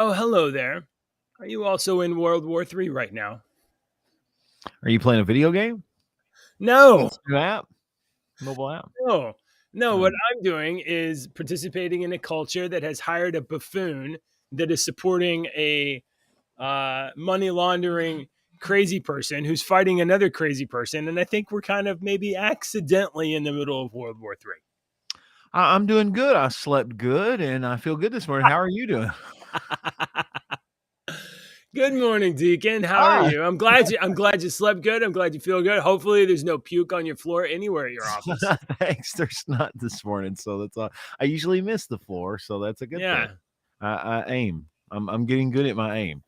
Oh, hello there. Are you also in World War III right now? Are you playing a video game? No, It's a new app, mobile app. no, no. What Um, I'm doing is participating in a culture that has hired a buffoon that is supporting a money laundering crazy person who's fighting another crazy person. And I think we're kind of maybe accidentally in the middle of World War III. I'm doing good. I slept good, and I feel good this morning. How are you doing? Good morning, Deacon. How are Ah, you? I'm glad you slept good. I'm glad you feel good. Hopefully there's no puke on your floor anywhere at your office. thanks. There's not this morning, so that's all. I usually miss the floor, so that's a good thing. Yeah, I aim. I'm getting good at my aim.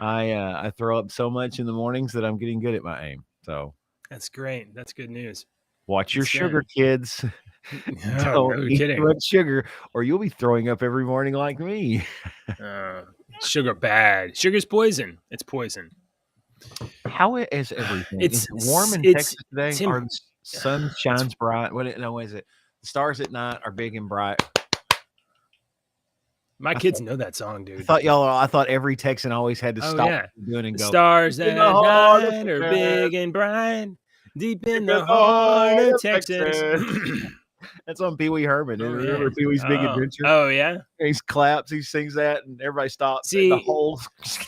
I throw up so much in the mornings that I'm getting good at my aim. So that's great. That's good news. watch your That's good. sugar, kids. Oh, Don't no eat too kidding. much sugar, or you'll be throwing up every morning like me. Uh, Sugar bad. Sugar's poison. It's poison. How is everything? Is It's it warm in it's Texas today? Tim. Or the sun It's shines bright? No, is it? The stars at night are big and bright. my I kids thought, know that song, I dude. thought y'all. I thought every Texan always had to Oh stop yeah, what they're doing and the go stars deep in the that heart of shine are Texas, big and bright, deep deep in in the the heart heart of of Texas. Texas. That's on Pee Wee Herman. Oh Remember yeah. Pee Wee's Big Oh Adventure? oh yeah. He claps, he sings that, and everybody stops. And the See, whole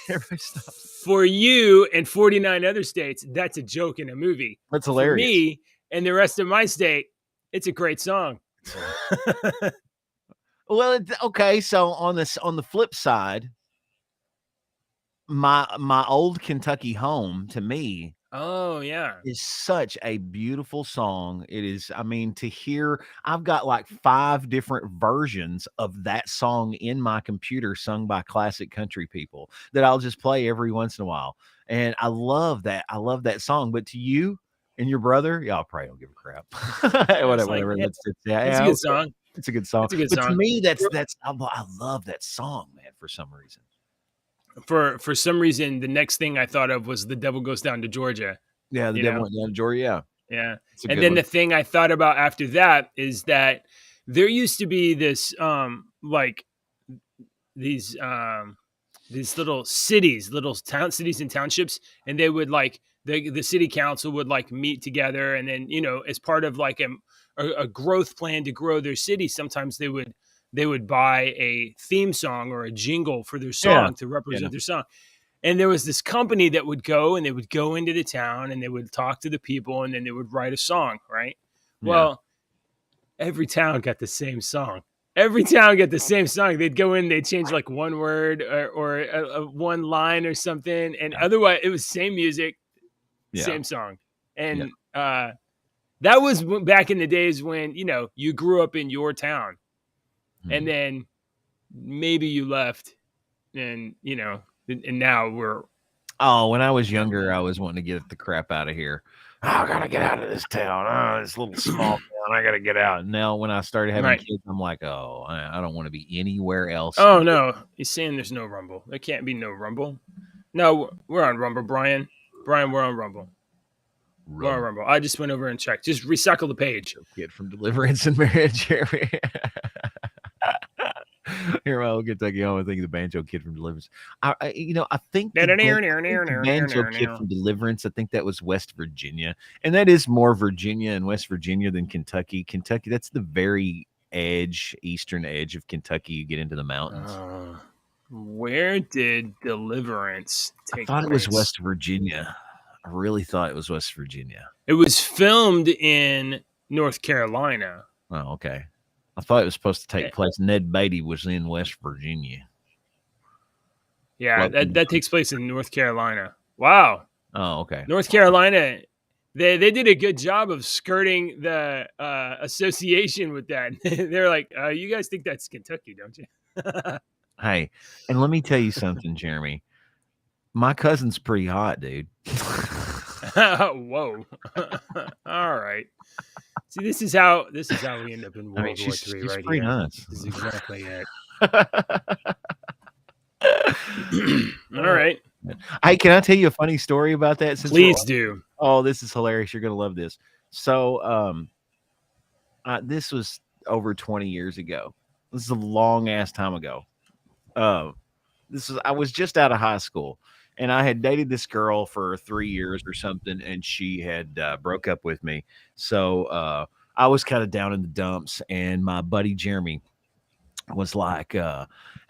everybody stops. for you and 49 other states, that's a joke in a movie. That's For hilarious. me and the rest of my state, it's a great song. Well, okay. So on the flip side, my old Kentucky home to me Oh yeah. is such a beautiful song. It is, I mean, to hear, I've got like 5 different versions of that song in my computer sung by classic country people that I'll just play every once in a while. And I love that. I love that song. But to you and your brother, y'all probably don't give a crap. Yeah, it's like Whatever. yeah, Yeah, it's a yeah, good okay. song. It's a good song. It's a good But to song. me, I love that song, man, for some reason. For some reason, the next thing I thought of was "The Devil Goes Down to Georgia." Yeah, the You devil know, went down to Georgia. Yeah, yeah. it's a And good then one. the thing I thought about after that is that there used to be this like these these little cities, little town cities and townships, and they would like the city council would like meet together, and then as part of like a growth plan to grow their city, sometimes they would buy a theme song or a jingle for their Yeah, song to yeah, represent their song. And there was this company that would go and they would go into the town and they would talk to the people and then they would write a song, right? yeah. Well, every town got the same song. Every town got the same song. They'd go in, they'd change like one word or a one line or something, and Yeah, otherwise it was same music, yeah, same song. yeah. And that was back in the days when you grew up in your town, and Mhm. then maybe you left, and and now we're Oh, when I was younger, I was wanting to get the crap out of here. Oh, I gotta get out of this town. Oh, this little small town. I gotta get out. Now, when I started having right. kids, I'm like, oh, I don't want to be anywhere else. Oh no, he's saying there's no Rumble. There can't be no Rumble. No, we're on Rumble, Brian. Brian, we're on Rumble. We're on Rub Rumble. I just went over and checked. Just recycle the page. kid from Deliverance and Marriage. Here, my old Kentucky home. I think the banjo kid from Deliverance. I think the banjo kid from Deliverance. I think that was West Virginia, and that is more Virginia and West Virginia than Kentucky. Kentucky, that's the very edge, eastern edge of Kentucky. You get into the mountains. Where did Deliverance I take thought it was place? West Virginia. I really thought it was West Virginia. It was filmed in North Carolina. Oh, okay. I thought it was supposed to take Eh, place. Ned Beatty was in West Virginia. Yeah, that, Floating. that takes place in North Carolina. Wow. Oh, okay. North Carolina, they did a good job of skirting the association with that. They're like, you guys think that's Kentucky, don't you? Hey, and let me tell you something, Jeremy. My cousin's pretty hot, dude. Whoa. All right. See, this is how we end up in I mean, World War she's III she's right pretty here. nice. This is exactly it. All Oh, right. man. Hey, can I tell you a funny story about that? Since we're Please do. oh, this is hilarious. You're gonna love this. So, this was over 20 years ago. This is a long ass time ago. Uh, I was just out of high school, and I had dated this girl for 3 years or something, and she had broke up with me. So I was kind of down in the dumps, and my buddy Jeremy was like,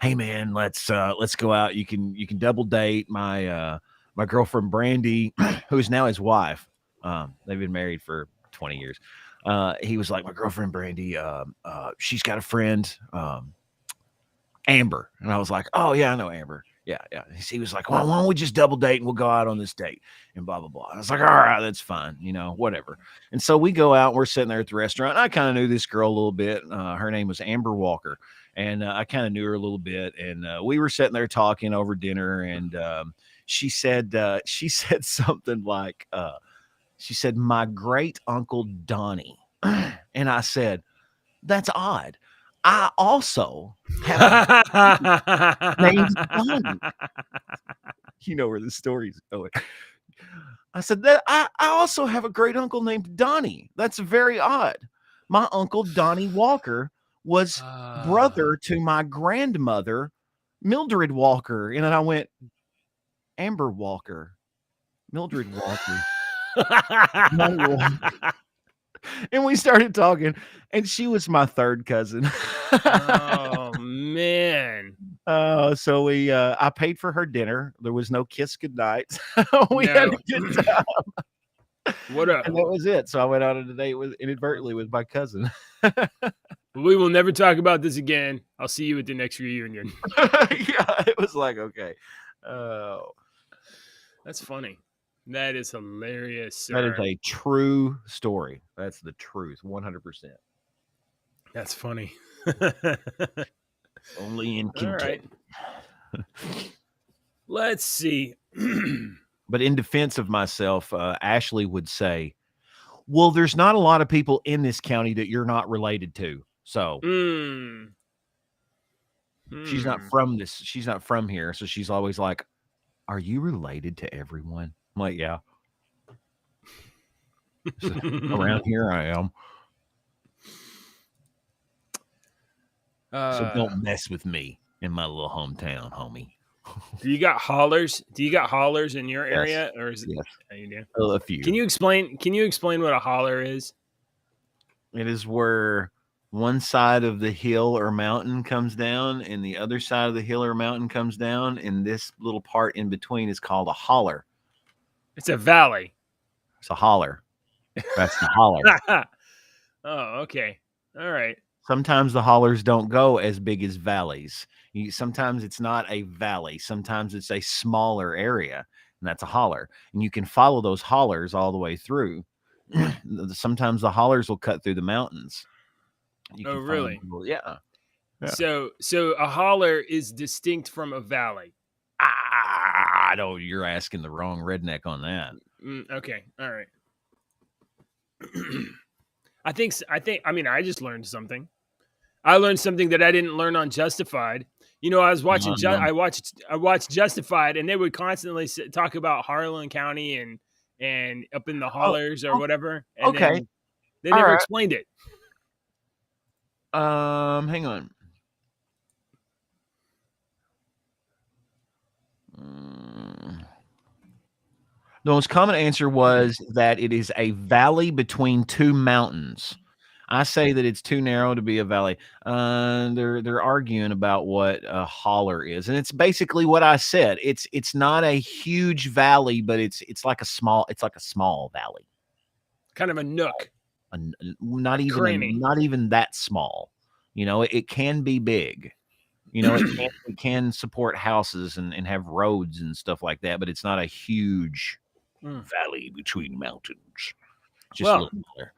"Hey man, let's go out. You can double date my girlfriend Brandy, who is now his wife. They've been married for 20 years. He was like, my girlfriend Brandy, she's got a friend, Amber. And I was like, oh, yeah, I know Amber. Yeah, yeah. He was like, well, why don't we just double date and we'll go out on this date and blah, blah, blah. I was like, all right, that's fine, whatever. And so we go out, we're sitting there at the restaurant. And I kind of knew this girl a little bit. Her name was Amber Walker. And I kind of knew her a little bit. And we were sitting there talking over dinner. And she said, something like, she said, my great uncle Donnie. And I said, that's odd. I also have a named Donnie. You know where the story's going. I said that I also have a great uncle named Donnie. That's very odd. My uncle Donnie Walker was brother to my grandmother, Mildred Walker. And then I went, Amber Walker, Mildred Walker, Donnie Walker. And we started talking, and she was my third cousin. Oh man. So I paid for her dinner. There was no kiss goodnight. We had No. a good time. What up? And that was it. So I went out on a date inadvertently with my cousin. We will never talk about this again. I'll see you at the next reunion. Yeah, it was like, okay. Oh, That's funny. That is hilarious, sir. that is a true story. That's the truth, 100%. That's funny. Only in All Kentucky. right. Let's see. But in defense of myself, Ashley would say, well, there's not a lot of people in this county that you're not related to. So she's not from this. She's not from here. So she's always like, are you related to everyone? I'm like, yeah. So, around here I am. So don't mess with me in my little hometown, homie. Do you got hollers? Do you got hollers in your area, or is it? Yes. You do? A few. Can you explain what a holler is? It is where one side of the hill or mountain comes down, and the other side of the hill or mountain comes down, and this little part in between is called a holler. It's a valley. It's a holler. That's the holler. Oh, okay. All right. Sometimes the hollers don't go as big as valleys. Sometimes it's not a valley. Sometimes it's a smaller area, and that's a holler. And you can follow those hollers all the way through. Sometimes the hollers will cut through the mountains. Oh, really? Yeah. So a holler is distinct from a valley. I don't. You're asking the wrong redneck on that. Okay. All right. I mean, I just learned something. I learned something that I didn't learn on Justified. I was watching. I watched Justified, and they would constantly talk about Harlan County and up in the hollers or whatever. And okay. They never explained it. Hang on. The most common answer was that it is a valley between two mountains. I say that it's too narrow to be a valley. They're arguing about what a holler is, and it's basically what I said. It's not a huge valley, but it's like a small valley, kind of a nook. Not even that small. It can be big. It can support houses and have roads and stuff like that, but it's not a huge valley between mountains. Just a little holler.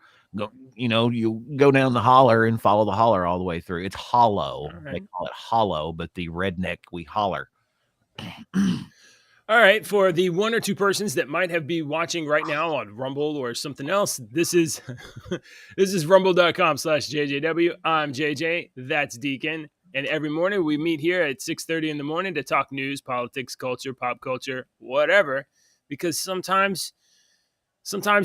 You go down the holler and follow the holler all the way through. It's hollow. Right. They call it hollow, but the redneck, we holler. All right. For the one or two persons that might have been watching right now on Rumble or something else, this is rumble.com/JJW. I'm JJ. That's Deacon. And every morning we meet here at 6:30 in the morning to talk news, politics, culture, pop culture, whatever. Because sometimes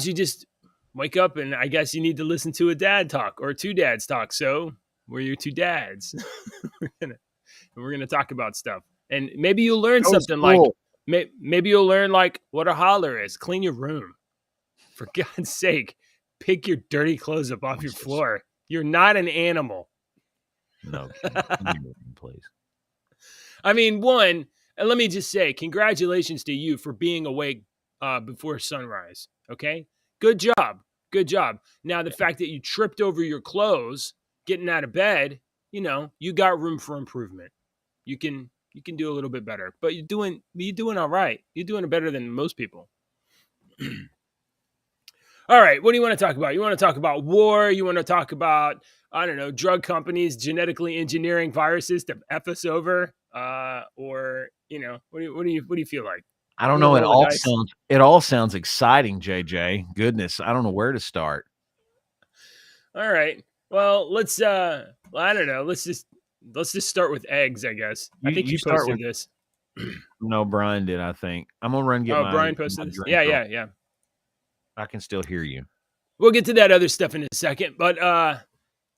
you just wake up and I guess you need to listen to a dad talk or two dads talk. So we're your two dads. We're gonna talk about stuff. And maybe you'll learn Go to something like school. maybe you'll learn like what a holler is. Clean your room. For God's sake, pick your dirty clothes up off your Jesus. floor. You're not an animal. No kidding. Clean your room, please. I mean, one, and let me just say, congratulations to you for being awake before sunrise. Okay, good job, good job. Now, the fact that you tripped over your clothes getting out of bed, you got room for improvement. You can do a little bit better, but you're doing all right. You're doing it better than most people. All right, what do you want to talk about? You want to talk about war? You want to talk about, I don't know, drug companies genetically engineering viruses to f us over, or what do you feel like? I don't You want know. to roll the dice? It all sounds exciting, JJ. Goodness, I don't know where to start. All right. Well, I don't know. Let's just start with eggs. I guess. I think You you start posted with this. no, Brian did. I think I'm gonna run get Oh, my Brian posted this. drink Yeah, real. yeah, yeah. I can still hear you. We'll get to that other stuff in a second, but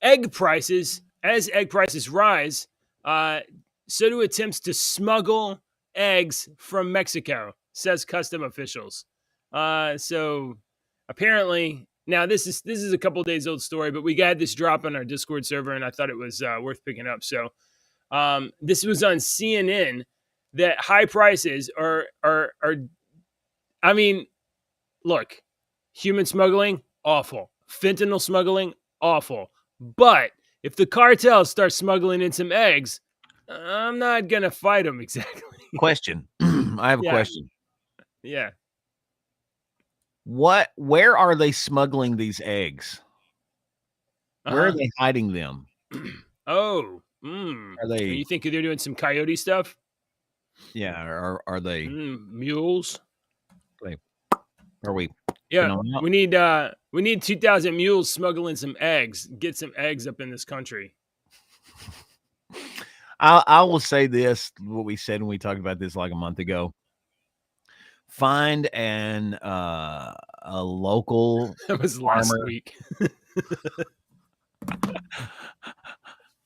egg prices, as egg prices rise, uh, so do attempts to smuggle eggs from Mexico, says custom officials. So apparently, now this is a couple days old story, but we got this drop on our Discord server, and I thought it was worth picking up. So this was on CNN that high prices are. I mean, look, human smuggling, awful. Fentanyl smuggling, awful. But if the cartel starts smuggling in some eggs, I'm not gonna fight them exactly. Question. I have a Yeah, question. yeah. Where are they smuggling these eggs? Where are Uh they hiding them? huh. Oh, Are and they you think they're doing some coyote stuff? yeah, are they Mules. like are we picking Yeah, them up? we need 2,000 mules smuggling some eggs. Get some eggs up in this country. I will say this, what we said when we talked about this like a month ago. Find a local That was last farmer. week.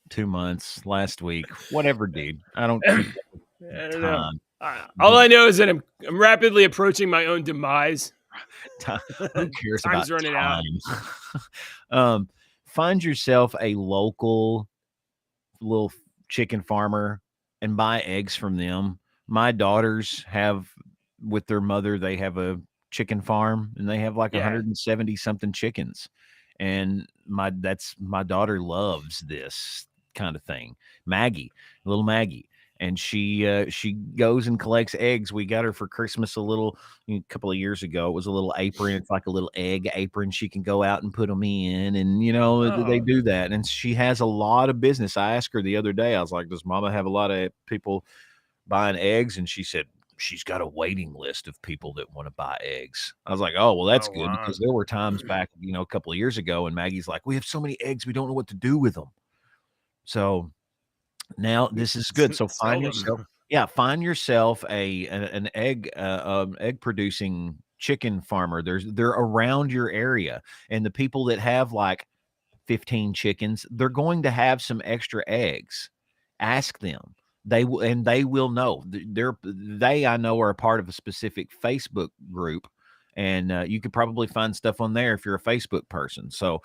2 months, last week, whatever, dude. I don't I keep up with don't know. time. All I know is that I'm rapidly approaching my own demise. Time. Who cares about Time's running out. time? Find yourself a local little chicken farmer and buy eggs from them. My daughters have, with their mother, they have a chicken farm and they have like Yeah. 170 something chickens. And my daughter loves this kind of thing. Little Maggie. And she goes and collects eggs. We got her for Christmas a couple of years ago. It was a little apron. It's like a little egg apron. She can go out and put them in, and they Oh, do that. And she has a lot of business. I asked her the other day. I was like, "Does Mama have a lot of people buying eggs?" And she said she's got a waiting list of people that want to buy eggs. I was like, "Oh, well, that's oh good," wow. because there were times back, a couple of years ago, and Maggie's like, "We have so many eggs, we don't know what to do with them." So now this is good. So Sell them. find yourself an egg producing chicken farmer. They're around your area, and the people that have like 15 chickens, they're going to have some extra eggs. Ask them. They will know. They I know are a part of a specific Facebook group, and you could probably find stuff on there if you're a Facebook person. So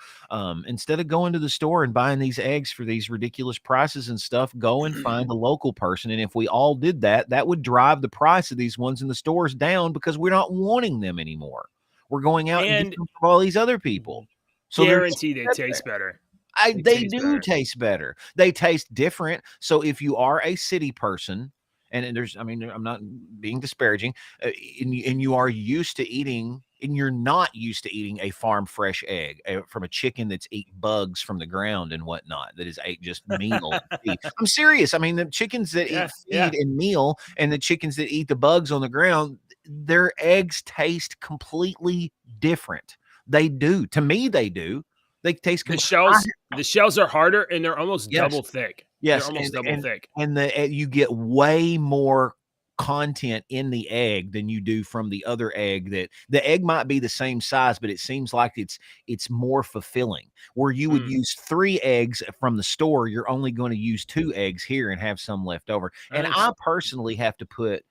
instead of going to the store and buying these eggs for these ridiculous prices and stuff, go and find a local person. And if we all did that, that would drive the price of these ones in the stores down because we're not wanting them anymore. We're going out and getting And them from all these other people. So they're guarantee they taste better. They they taste do better. taste better. They taste different. So if you are a city person, and there's, I mean, I'm not being disparaging, and you are used to eating, and you're not used to eating a farm fresh egg from a chicken that's eat bugs from the ground and whatnot, that is ate just meal. Feed. I'm serious. I mean, the chickens that eat Yeah, feed yeah. and meal, and the chickens that eat the bugs on the ground, their eggs taste completely different. They do. To me, they do. They taste The completely. shells the shells are harder and they're almost Yes. double thick. They're Yes, almost double thick. and you get way more content in the egg than you do from the other egg. That the egg might be the same size, but it seems like it's more fulfilling. Where you would use 3 eggs from the store, you're only going to use 2 eggs here and have some left over. And I personally have to put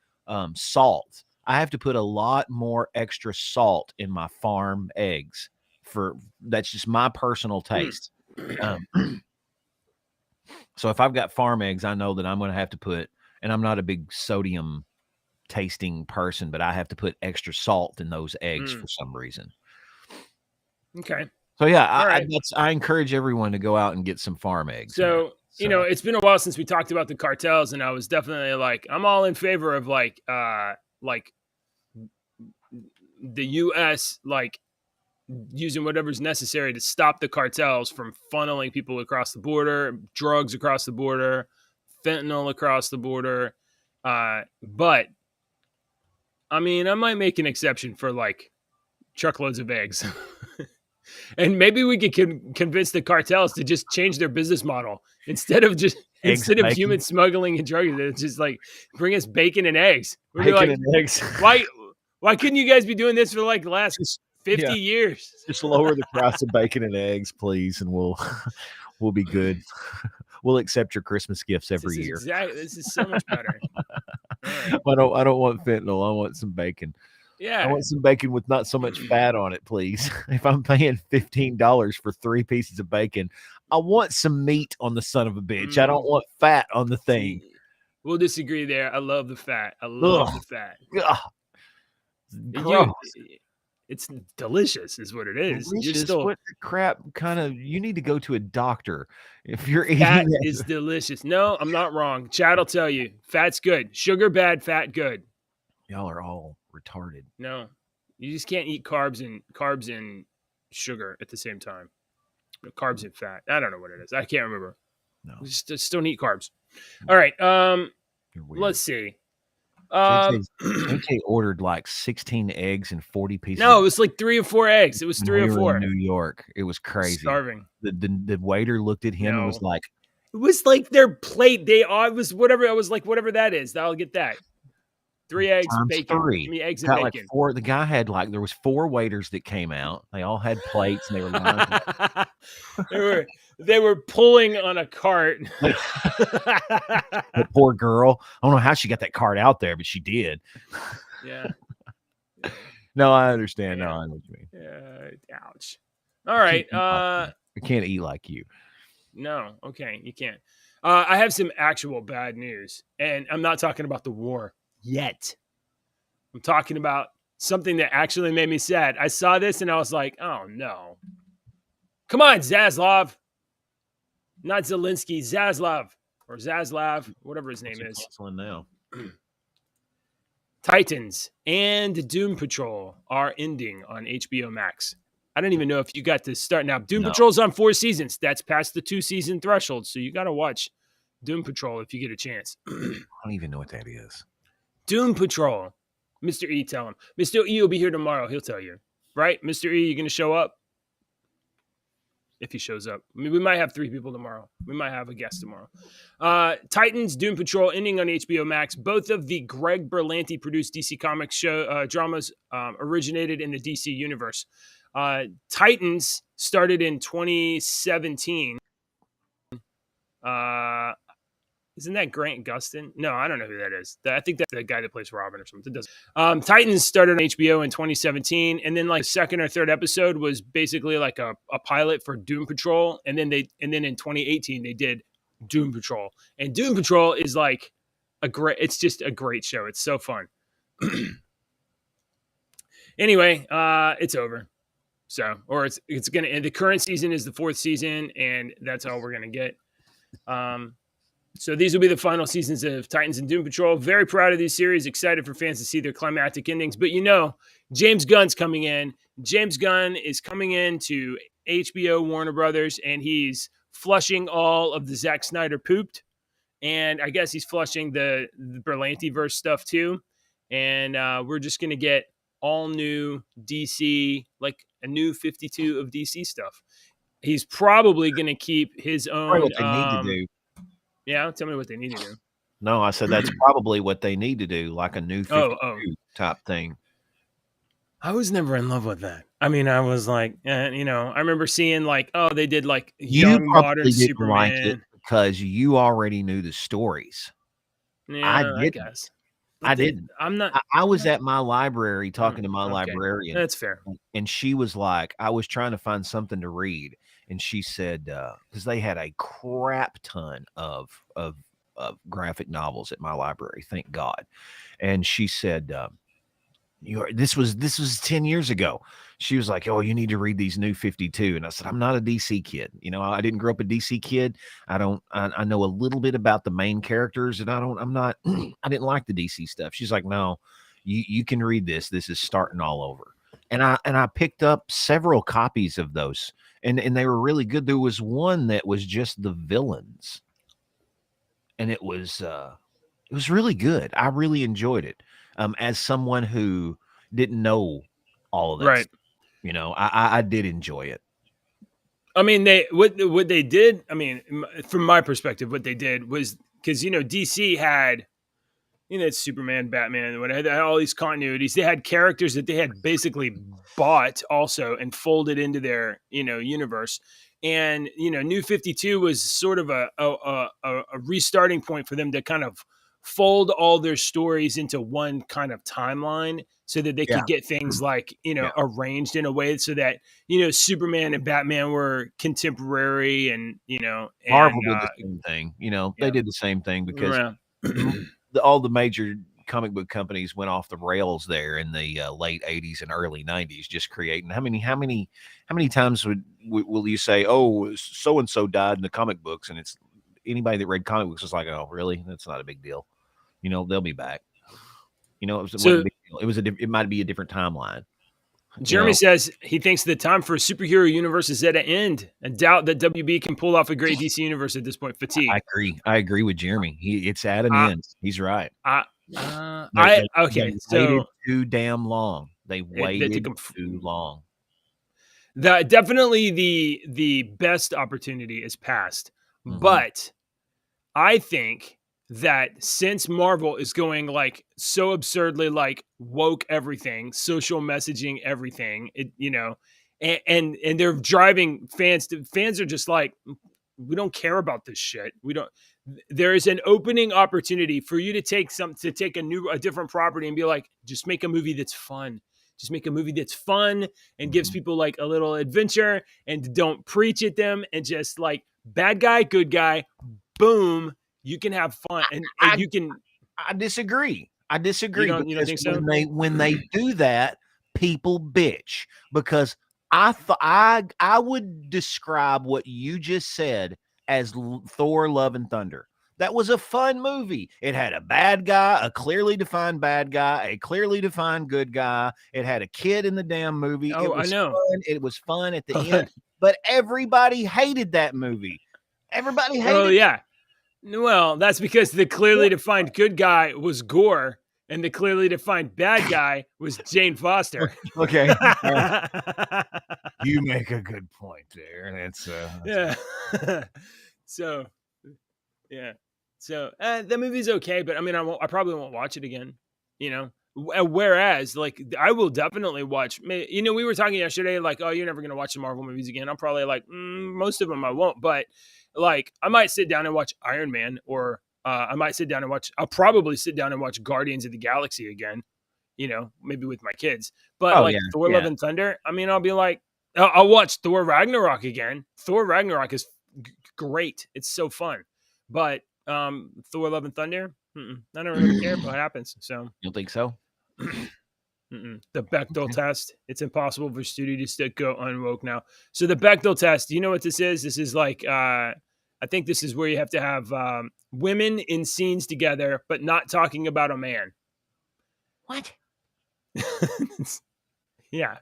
salt. I have to put a lot more extra salt in my farm eggs. For that's just my personal taste. So if I've got farm eggs, I know that I'm going to have to put, and I'm not a big sodium tasting person, but I have to put extra salt in those eggs for some reason. Okay. So yeah, I encourage everyone to go out and get some farm eggs. So you know, it's been a while since we talked about the cartels, and I was definitely like, I'm all in favor of like the U.S. like using whatever's necessary to stop the cartels from funneling people across the border, drugs across the border, fentanyl across the border. But I mean, I might make an exception for like truckloads of eggs. And maybe we could convince the cartels to just change their business model instead of human smuggling and drugs. It's just like bring us bacon and eggs. Bacon and eggs. Why couldn't you guys be doing this for like the last 50 years? Just lower the price of bacon and eggs, please, and we'll be good. We'll accept your Christmas gifts every year. Exactly. This is so much better. Right. I don't want fentanyl. I want some bacon. Yeah. I want some bacon with not so much fat on it, please. If I'm paying $15 for 3 pieces of bacon, I want some meat on the son of a bitch. I don't want fat on the thing. We'll disagree there. I love the fat. I love the fat. It's delicious, is what it is. What the crap kind of? You need to go to a doctor if you're eating that. Is delicious. No, I'm not wrong. Chad will tell you, fat's good. Sugar bad, fat good. Y'all are all retarded. No, you just can't eat carbs and sugar at the same time. Carbs and fat. I don't know what it is. I can't remember. No, just don't eat carbs. All right. Let's see. JJ ordered like 16 eggs and 40 pieces. No, it was like 3 or 4 eggs. It was 3 or 4. In New York. It was crazy. Starving. The waiter looked at him and was like, it was like their plate. It was whatever. I was like, whatever that is. I'll get that. 3 eggs, bacon. 3. I mean, eggs and bacon. Like 4. The guy had like, there was 4 waiters that came out. They all had plates and they were they were pulling on a cart. That poor girl. I don't know how she got that cart out there, but she did. Yeah. No, I understand. Yeah. No, I know what you mean. Yeah. Ouch. All right. I can't eat like you. No. Okay. You can't. I have some actual bad news, and I'm not talking about the war yet. I'm talking about something that actually made me sad. I saw this and I was like, oh no. Come on, Zaslav. Not Zelensky, Zaslav or Zaslav, whatever his name is. Now. Titans and Doom Patrol are ending on HBO Max. I don't even know if you got to start now. Doom Patrol's on 4 seasons. That's past the 2-season threshold. So you got to watch Doom Patrol if you get a chance. I don't even know what that is. Doom Patrol. Mr. E, tell him. Mr. E will be here tomorrow. He'll tell you. Right? Mr. E, you going to show up? If he shows up. I mean, we might have 3 people tomorrow. We might have a guest tomorrow. Titans, Doom Patrol, ending on HBO Max. Both of the Greg Berlanti produced DC Comics show dramas originated in the DC universe. Titans started in 2017. Isn't that Grant Gustin? No, I don't know who that is. I think that's the guy that plays Robin or something. Titans started on HBO in 2017, and then like the 2nd or 3rd episode was basically like a pilot for Doom Patrol, and then in 2018 they did Doom Patrol, and Doom Patrol is like it's just a great show. It's so fun. Anyway, it's over. So, or it's gonna end. The current season is the 4th season, and that's all we're gonna get. So these will be the final seasons of Titans and Doom Patrol. Very proud of these series. Excited for fans to see their climactic endings. But James Gunn's coming in. James Gunn is coming in to HBO, Warner Brothers, and he's flushing all of the Zack Snyder pooped. And I guess he's flushing the Berlanti-verse stuff too. And we're just going to get all new DC, like a new 52 of DC stuff. He's probably going to keep his own. What they need to do. Yeah, tell me what they need to do. No, I said that's probably what they need to do, like a new Oh, oh. 52 type thing. I was never in love with that. I mean, I was like, I remember seeing like, oh, they did like You young modern probably didn't like it Superman. because you already knew the stories. I Yeah, I didn't. guess. I But then didn't. I'm not. I I'm was not. at my library talking to my Okay, librarian, that's fair. and she was like, I was trying to find something to read, and she said, because they had a crap ton of graphic novels at my library, thank God. And she said, this was 10 years ago. She was like, "Oh, you need to read these new 52." And I said, "I'm not a DC kid. I didn't grow up a DC kid. I know a little bit about the main characters, and I'm not I didn't like the DC stuff." She's like, "No, you can read this. This is starting all over." And I picked up several copies of those, and they were really good. There was one that was just the villains, and it was really good. I really enjoyed it. As someone who didn't know all of that Right. stuff, I did enjoy it. I mean, what they did. I mean, from my perspective, what they did was because DC had it's Superman, Batman, whatever. They had all these continuities. They had characters that they had basically bought also and folded into their universe. And New 52 was sort of a restarting point for them to kind of fold all their stories into one kind of timeline so that they Yeah, could get things like yeah. arranged in a way so that Superman and Batman were contemporary and Marvel did the same thing. They yeah. did the same thing because Yeah. m- all the major comic book companies went off the rails there in the late 80s and early 90s, just creating how many times will you say, "Oh, so and so died in the comic books," and it's anybody that read comic books was like, "Oh, really? That's not a big deal. They'll be back." It wasn't a So big deal. It might be a different timeline. You Jeremy know, says he thinks the time for a superhero universe is at an end and doubt that WB can pull off a great DC universe at this point. I Fatigue. agree. I agree with Jeremy. It's at an I, end. He's right. I, They they okay. they waited So too damn long. They they took waited him. too long. Definitely the best opportunity is past, Mhm. but I think that since Marvel is going like so absurdly like woke everything, social messaging everything, and they're driving fans are just like we don't care about this shit. We don't there is an opening opportunity for you to take a different property and be like just make a movie that's fun. Just make a movie that's fun and gives Mhm. people like a little adventure and don't preach at them and just like bad guy, good guy, boom, you can have fun and I you can I disagree. I disagree you don't because think so? when they do that, people bitch because I would describe what you just said as Thor: Love and Thunder. That was a fun movie. It had a bad guy, a clearly defined bad guy, a clearly defined good guy. It had a kid in the damn movie. It Oh, I was know. fun. It was fun at the end, but everybody hated that movie. Everybody Oh hated yeah. Well, that's because the clearly it. defined good guy was Gore and the clearly defined bad guy was Jane Foster. Okay. You make a good point there. That's Yeah. So, yeah. So, the movie's okay, but I mean, I probably won't watch it again, you know? Whereas, like, I will definitely watch. We were talking yesterday, like, oh, you're never gonna watch the Marvel movies again. I'm probably like, most of them I won't, but like, I might sit down and watch Iron Man, or I might sit down and watch. I'll probably sit down and watch Guardians of the Galaxy again. Maybe with my kids. But oh, yeah, like Thor: Love yeah. and Thunder, I mean, I'll be like, I'll watch Thor Ragnarok again. Thor Ragnarok is great. It's so fun. But Thor: Love and Thunder, I don't really care what happens. So You don't think so? the Bechdel Okay. test. It's impossible for studios to go unwoke now. So the Bechdel test. You know what this is? This is like I think this is where you have to have women in scenes together, but not talking about a man. What? Yeah,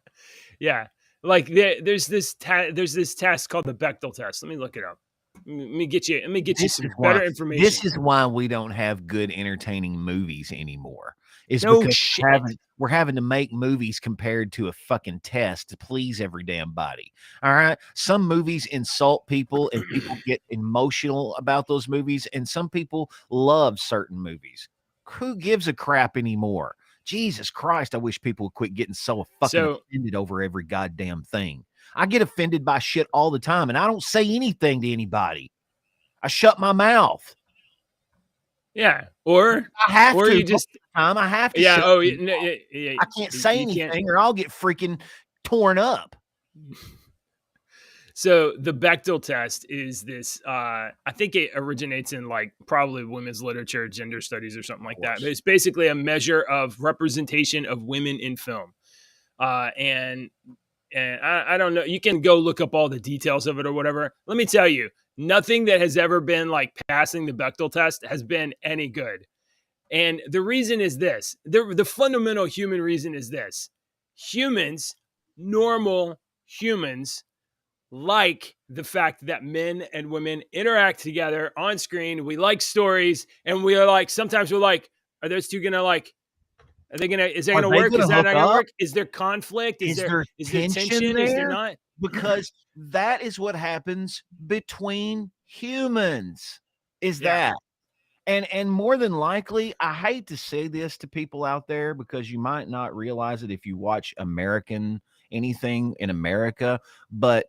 yeah. Like there's this test called the Bechdel test. Let me look it up. Let me get you This is some why better this information. is why we don't have good entertaining movies anymore. is No because shit. we're having to make movies compared to a fucking test to please every damn body. All right. Some movies insult people and people get emotional about those movies, and some people love certain movies. Who gives a crap anymore? Jesus Christ, I wish people would quit getting so fucking So offended over every goddamn thing. I get offended by shit all the time, and I don't say anything to anybody. I shut my mouth. yeah, I have or to you most just of the time. I have to yeah. shut Oh, my yeah, no, mouth. yeah, I can't say you can't. anything or I'll get freaking torn up. So the Bechdel test is this. I think it originates in like probably women's literature, gender studies, or something Of like that. But course. it's basically a measure of representation of women in film. And I don't know. You can go look up all the details of it or whatever. Let me tell you, nothing that has ever been like passing the Bechdel test has been any good. And the reason is this: the fundamental human reason is this: humans, normal humans, like the fact that men and women interact together on screen. We like stories, and we are like, sometimes we're like, are those two gonna like, are they gonna, is that Are gonna they work? going Is to that hook not gonna up? work? Is there conflict? Is there Is there tension tension? Is there there? not? Because that is what happens between humans. Is Yeah. that? And more than likely, I hate to say this to people out there because you might not realize it if you watch anything in America, but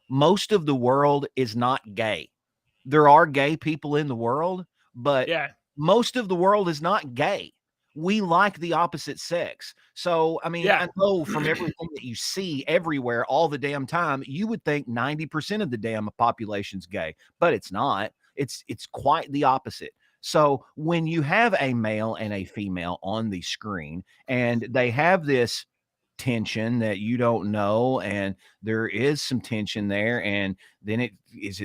most of the world is not gay. There are gay people in the world, but Yeah. most of the world is not gay. We like the opposite sex. So, I mean, Yeah. I know from everything that you see everywhere all the damn time, you would think 90% of the damn population's gay, but it's not. It's quite the opposite. So, when you have a male and a female on the screen and they have this tension that you don't know, and there is some tension there, and then it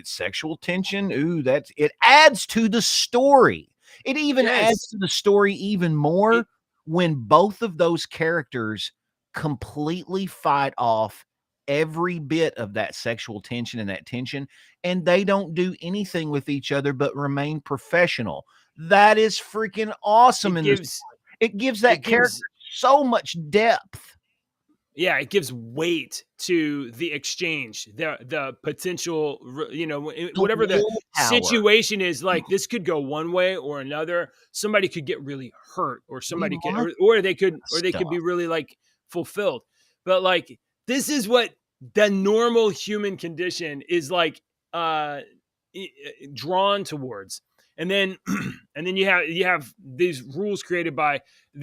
sexual tension? Ooh, that's it adds to the story. It even adds Yes. to the story even It more when both of those characters completely fight off every bit of that sexual tension and that tension, and they don't do anything with each other but remain professional. That is freaking awesome it in this. gives It gives it that character gives so much depth. yeah, it gives weight to the exchange, the potential, The whatever the willpower. situation is. Like this could go one way or another. Somebody could get really hurt, or We somebody could, like or they could be stuff. really like fulfilled. But like this is what the normal human condition is like, uh, drawn towards. And then, and then you have these rules created by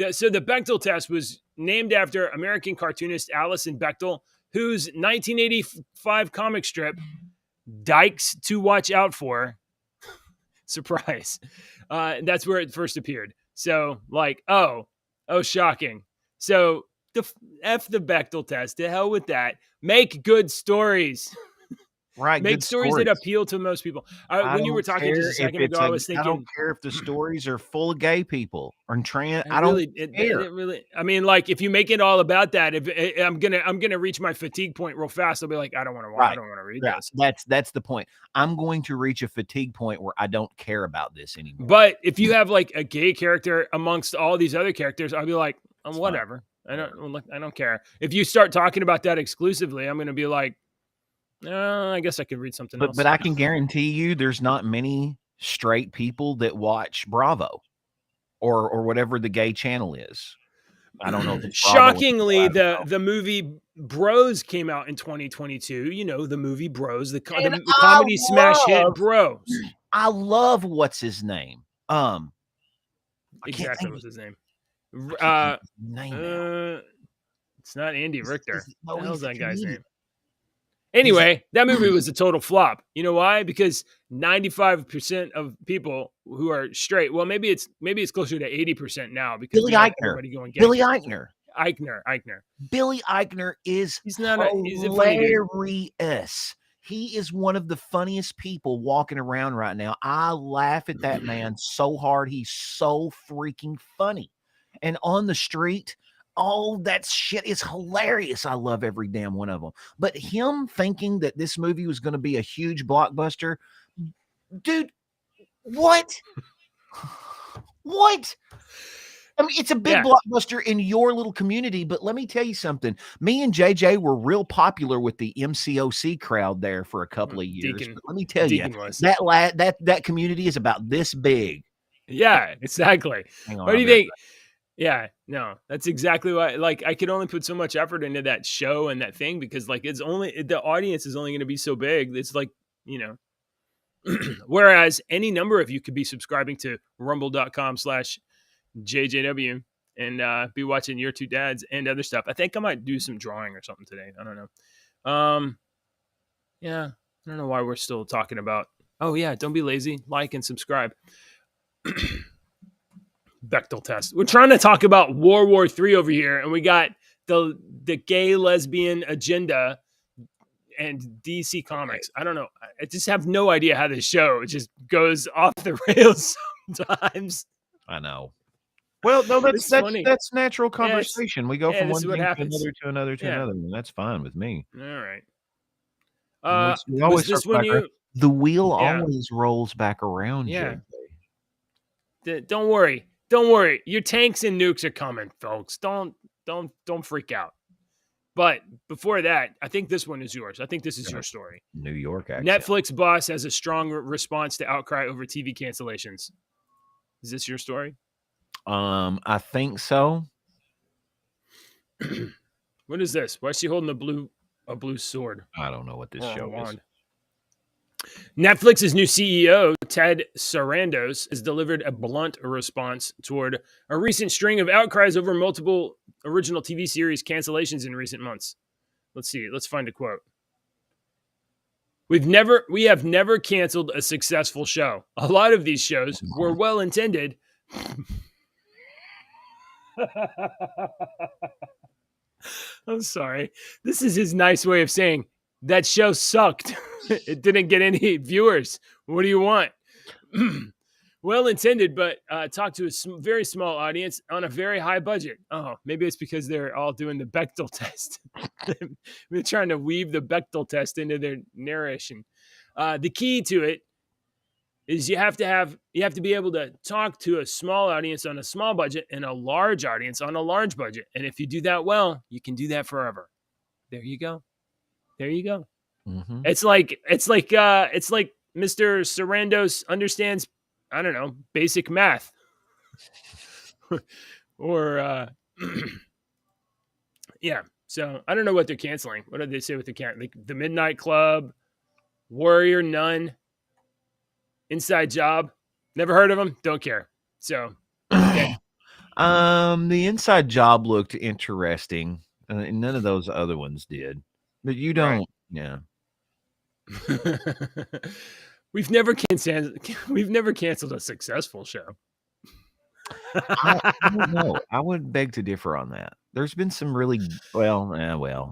so the Bechtel test was named after American cartoonist Alison Bechdel, whose 1985 comic strip "Dykes to Watch Out For" surprise, that's where it first appeared. So like, oh, shocking. So the f the Bechtel test. To hell with that. Make good stories. Right, Make good stories that stories. appeal to most people. I When you were don't talking just care a if second ago, it's I a was I don't thinking care if the stories are full of gay people or trans. I I don't really, care. it really. I mean, like, if you make it all about that, if I'm gonna reach my fatigue point real fast, I'll be like, I Right. don't want to read Yeah, this. that's the point. I'm going to reach a fatigue point where I don't care about this anymore. But if you have like a gay character amongst all these other characters, I'll be like, It's fine. whatever. Whatever. I don't care. If you start talking about that exclusively, I'm gonna be like, I guess I could read something But else. I can guarantee you there's not many straight people that watch Bravo or whatever the gay channel is. I don't know if it's Bravo anymore. Shockingly, I don't know. the movie Bros came out in 2022. You know, the movie Bros, And the comedy smash hit Bros. I love what's his name. I can't Exactly think what's his name. I can't think Uh, of his name now. uh, it's not Andy Richter. What No, the hell's he's a that guy's comedian. name? He's a Anyway, that movie was a total flop. You know why? Because 95% of people who are straight, well, maybe it's closer to 80% now because Billy we have Eichner. everybody going gay. Billy Eichner. Eichner. Billy Eichner is He's not a he's a funny dude. hilarious. He is one of the funniest people walking around right now. I laugh at that man so hard. He's so freaking funny. And on the street, oh, that shit is hilarious. I love every damn one of them. But him thinking that this movie was going to be a huge blockbuster, dude, what? What? I mean, it's a big Yeah. blockbuster in your little community, but let me tell you something. Me and JJ were real popular with the MCOC crowd there for a couple of years. Deacon But let me tell you, Deacon was. that community is about this big. Yeah, exactly. Hang on, What do I'll you be right think? Yeah, no, that's exactly why. Like, I could only put so much effort into that show and that thing because, like, the audience is only going to be so big. It's like, you know, whereas any number of you could be subscribing to rumble.com/JJW and be watching Your Two Dads and other stuff. I think I might do some drawing or something today. I don't know. Yeah, I don't know why we're still talking about. Oh yeah, don't be lazy. Like and subscribe. Bechtel test. We're trying to talk about World War III over here, and we got the gay lesbian agenda and DC Okay, Comics. I don't know. I just have no idea how this show just goes off the rails sometimes. I know. Well, no, that's It's that's funny. that's natural Yeah, conversation. We go yeah, from this is one what thing to happens. another, to another, to Yeah. another, and that's fine with me. All right. And we Was always this circle when back around. you? The wheel Yeah, always rolls back around, yeah. JJ. Don't worry. Don't worry. Your tanks and nukes are coming, folks. Don't freak out. But before that, I think this one is yours. I think this is your story. New York accent. Netflix boss has a strong response to outcry over TV cancellations. Is this your story? I think so. What is this? Why is she holding a blue sword I don't know what this or a show is. wand? Netflix's new CEO, Ted Sarandos, has delivered a blunt response toward a recent string of outcries over multiple original TV series cancellations in recent months. Let's see. Let's find a quote. We have never canceled a successful show. A lot of these shows were well intended. I'm sorry. This is his nice way of saying that show sucked. It didn't get any viewers. What do you want? Well intended, but talk to a very small audience on a very high budget. Oh, maybe it's because they're all doing the Bechtel test. They're trying to weave the Bechtel test into their narration. The key to it is you have to be able to talk to a small audience on a small budget and a large audience on a large budget. And if you do that well, you can do that forever. There you go. There you go. Mm-hmm. It's like Mr. Sarandos understands, I don't know, basic math. Or yeah. So I don't know what they're canceling. What did they say with the Midnight Club, Warrior Nun, Inside Job? Never heard of them. Don't care. So okay. The Inside Job looked interesting, and none of those other ones did. But you Right. don't, yeah. We've never canceled a successful show. I don't know. I would beg to differ on that. There's been some really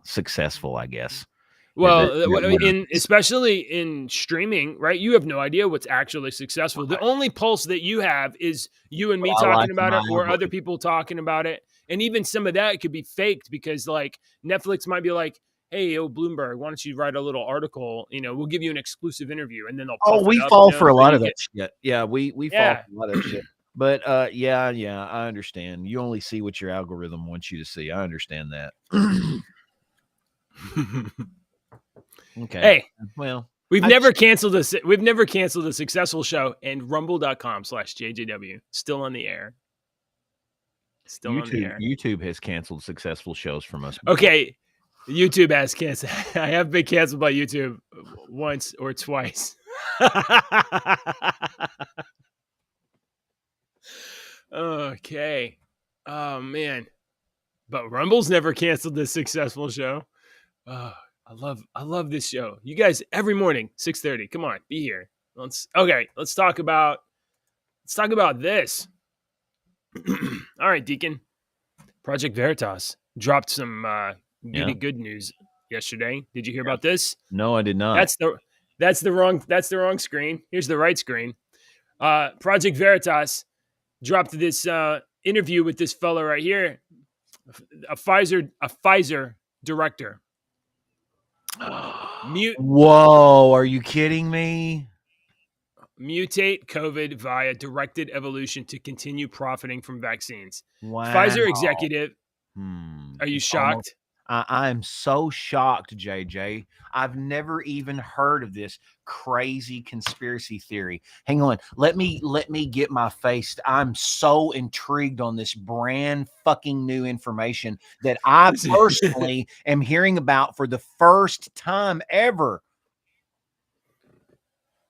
successful, I guess. Well, that especially in streaming, right? You have no idea what's actually successful. The only pulse that you have is you and me I like talking about my it, or other algorithm. people talking about it, and even some of that could be faked because, like, Netflix might be like, "Hey, Bloomberg, why don't you write a little article? You know, we'll give you an exclusive interview," and then they'll Oh, puff it we up, fall for a so lot you of that get, shit. Yeah, we fall yeah. for a lot of shit. But yeah, I understand. You only see what your algorithm wants you to see. I understand that. Okay. Hey, Well, we've I never just canceled a successful show, and rumble.com/JJW still on the air. Still on the air. YouTube has canceled successful shows from us before. Okay, YouTube has canceled. I have been canceled by YouTube once or twice. Okay. Oh man. But Rumble's never canceled this successful show. Oh, I love this show. You guys every morning, 6:30. Come on, be here. Let's talk about this. All right, Deacon. Project Veritas dropped some Yeah. good news yesterday. Did you hear Yeah. about this? No, I did not. That's the wrong screen. Here's the right screen. Project Veritas dropped this interview with this fellow right here, a Pfizer director. Whoa, are you kidding me? mutate COVID via directed evolution to continue profiting from vaccines. Wow. Pfizer executive, are you It's almost shocked? I am so shocked, JJ. I've never even heard of this crazy conspiracy theory. Hang on. Let me get my face. I'm so intrigued on this brand fucking new information that I personally am hearing about for the first time ever.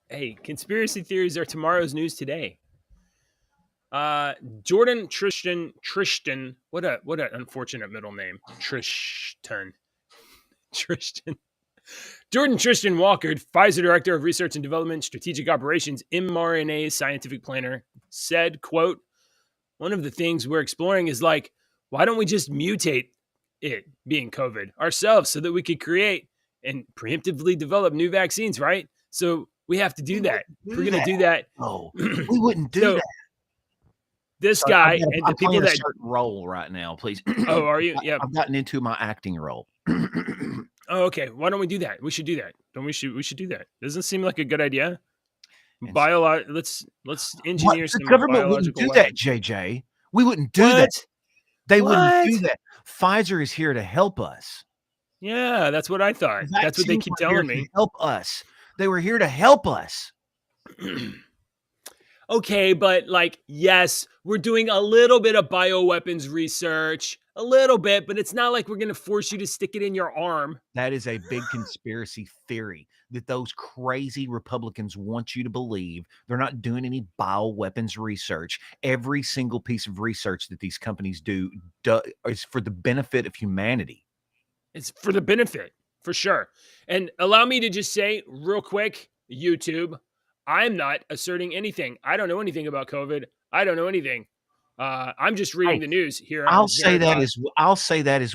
Hey, conspiracy theories are tomorrow's news today. Jordan Tristan, what an unfortunate middle name. Tristan. Jordan Tristan Walker, Pfizer Director of Research and Development, Strategic Operations, mRNA Scientific Planner, said, quote, one of the things we're exploring is like, why don't we just mutate it, being COVID, ourselves so that we could create and preemptively develop new vaccines, right? So we have to do that. If we're going to do that. Oh, we wouldn't do So that. this Sorry, guy and the I'm people playing a that, certain role right now, please. oh, are you? Yeah. I've gotten into my acting role. Oh, okay. Why don't we do that? We should do that. Don't we should do that. Doesn't seem like a good idea. And Let's engineer the some government wouldn't biological do that, weapons. JJ. We wouldn't do What? that. They wouldn't do What? that. Pfizer is here to help us. Yeah, that's what I thought. That's what they Vaccines keep were here telling me. to help us. They were here to help us. Okay, but like, yes, we're doing a little bit of bioweapons research, a little bit, but it's not like we're going to force you to stick it in your arm. That is a big conspiracy theory that those crazy Republicans want you to believe. They're not doing any bioweapons research. Every single piece of research that these companies do is for the benefit of humanity. It's for the benefit, for sure. And allow me to just say real quick, YouTube, I'm not asserting anything. I don't know anything about COVID. I don't know anything. I'm just reading the news here. I'll say that as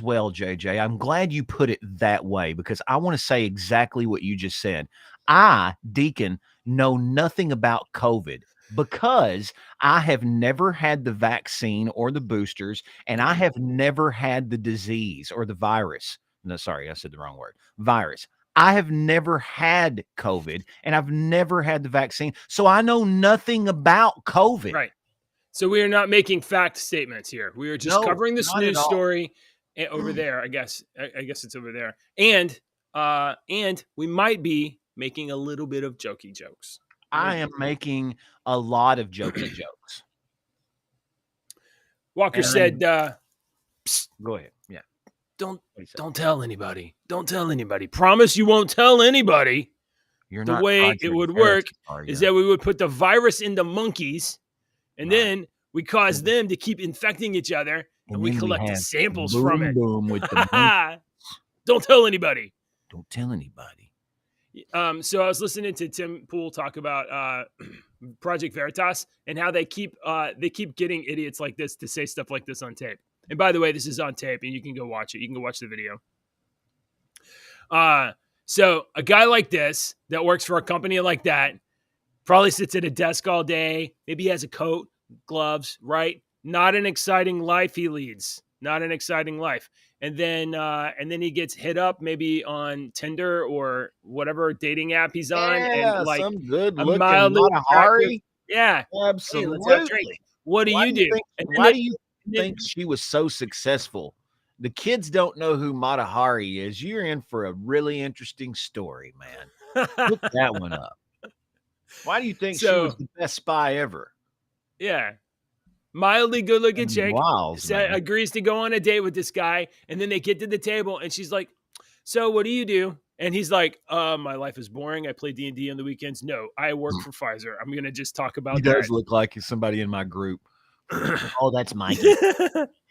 well, JJ. I'm glad you put it that way because I want to say exactly what you just said. I, Deacon, know nothing about COVID because I have never had the vaccine or the boosters, and I have never had the disease or the virus. No, sorry, I said the wrong word. Virus. I have never had COVID, and I've never had the vaccine, so I know nothing about COVID. Right. So we are not making fact statements here. We are just covering this news story over there. I guess it's over there, and we might be making a little bit of jokey jokes. I am making a lot of jokey jokes. Walker said, Psst, go ahead. Yeah. Don't tell anybody. Don't tell anybody. Promise you won't tell anybody. You're the not way it would work is that we would put the virus into monkeys, and then we cause them to keep infecting each other, and we collect the samples from it. With the Don't tell anybody. Don't tell anybody. So I was listening to Tim Pool talk about Project Veritas and how they keep getting idiots like this to say stuff like this on tape. And by the way, this is on tape, and you can go watch it. You can go watch the video. So a guy like this that works for a company like that probably sits at a desk all day. Maybe he has a coat, gloves, right? Not an exciting life he leads. Not an exciting life. And then he gets hit up maybe on Tinder or whatever dating app he's on, and like some good a looking mildly Matahari. Yeah, Absolutely. hey, let's have a drink. What do you do? Why do you think she was so successful? The kids don't know who Matahari is. You're in for a really interesting story, man. Look that one up. Why do you think she was the best spy ever? Yeah. Mildly good-looking chick agrees to go on a date with this guy, and then they get to the table, and she's like, so what do you do? And he's like, my life is boring. I play D&D on the weekends. No, I work for Pfizer. I'm going to just talk about that. He does look like somebody in my group. Oh, that's Mikey.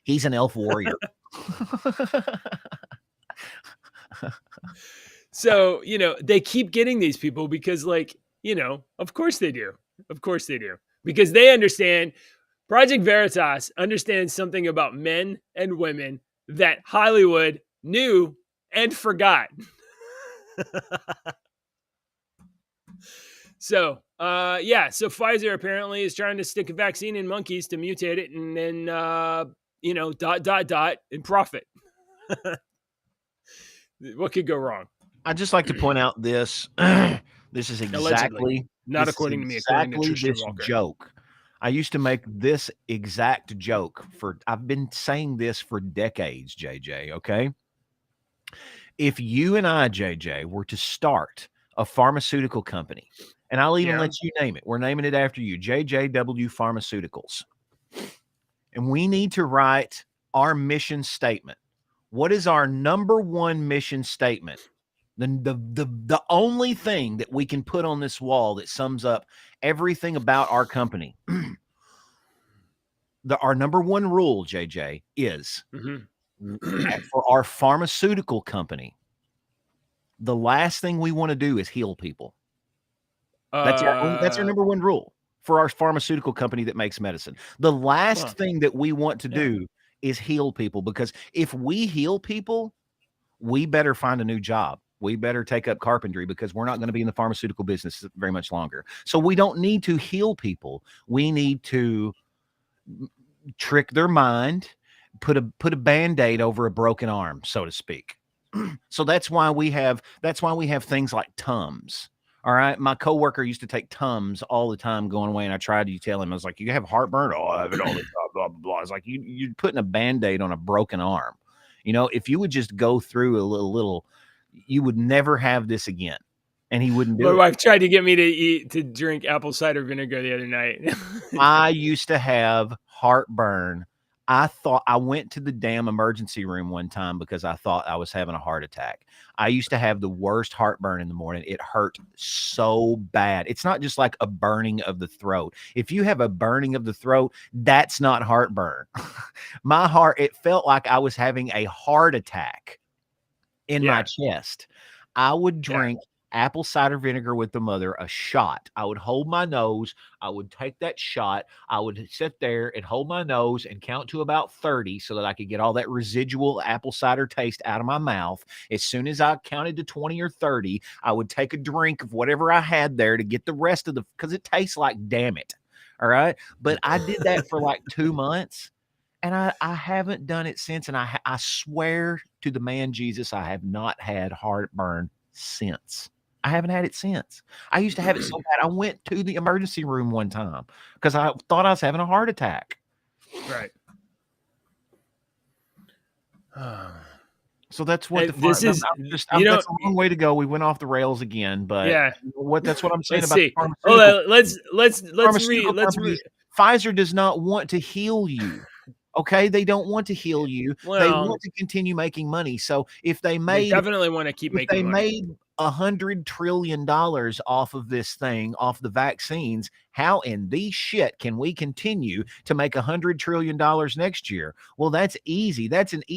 He's an elf warrior. So, they keep getting these people because, like, of course they do. Of course they do. Because they understand, Project Veritas understands something about men and women that Hollywood knew and forgot. So Pfizer apparently is trying to stick a vaccine in monkeys to mutate it and then, and profit. What could go wrong? I'd just like to point out this. This is exactly Allegedly. Not This is according to me, according to exactly Tristan this Walker. joke. I used to make this exact joke I've been saying this for decades, JJ, okay? If you and I, JJ, were to start a pharmaceutical company, and I'll even Yeah. let you name it. We're naming it after you, JJW Pharmaceuticals. And we need to write our mission statement. What is our number one mission statement? The only thing that we can put on this wall that sums up everything about our company. Our number one rule, JJ, is for our pharmaceutical company, the last thing we want to do is heal people. That's our number one rule for our pharmaceutical company that makes medicine. The last thing that we want to do is heal people, because if we heal people, we better find a new job. We better take up carpentry, because we're not going to be in the pharmaceutical business very much longer. So we don't need to heal people. We need to trick their mind, put a band-aid over a broken arm, so to speak. So that's why we have things like Tums. All right. My coworker used to take Tums all the time going away, and I tried to tell him, I was like, you have heartburn? Oh, I have it all the time, blah, blah, blah. It's like you're putting a band-aid on a broken arm. You know, if you would just go through a little, you would never have this again. And he wouldn't do My it. wife tried to get me to drink apple cider vinegar the other night. I used to have heartburn. I went to the damn emergency room one time because I thought I was having a heart attack. I used to have the worst heartburn in the morning. It hurt so bad. It's not just like a burning of the throat. If you have a burning of the throat, that's not heartburn. My heart, it felt like I was having a heart attack in my chest. I would drink apple cider vinegar with the mother, a shot. I would hold my nose. I would take that shot. I would sit there and hold my nose and count to about 30 so that I could get all that residual apple cider taste out of my mouth. As soon as I counted to 20 or 30, I would take a drink of whatever I had there to get the rest of because it tastes like damn it. All right. But I did that for like 2 months. And I haven't done it since. And I swear to the man Jesus, I have not had heartburn since. I haven't had it since. I used to have it so bad. I went to the emergency room one time because I thought I was having a heart attack. Right. So that's what this is. that's a long way to go. We went off the rails again, but that's what I'm saying about the pharmaceutical. Let's read. Pfizer does not want to heal you. Okay, they don't want to heal you. They want to continue making money. So if they definitely want to keep making money. Made $100 trillion off of this thing, off the vaccines, how in the shit can we continue to make $100 trillion next year? Well, that's easy.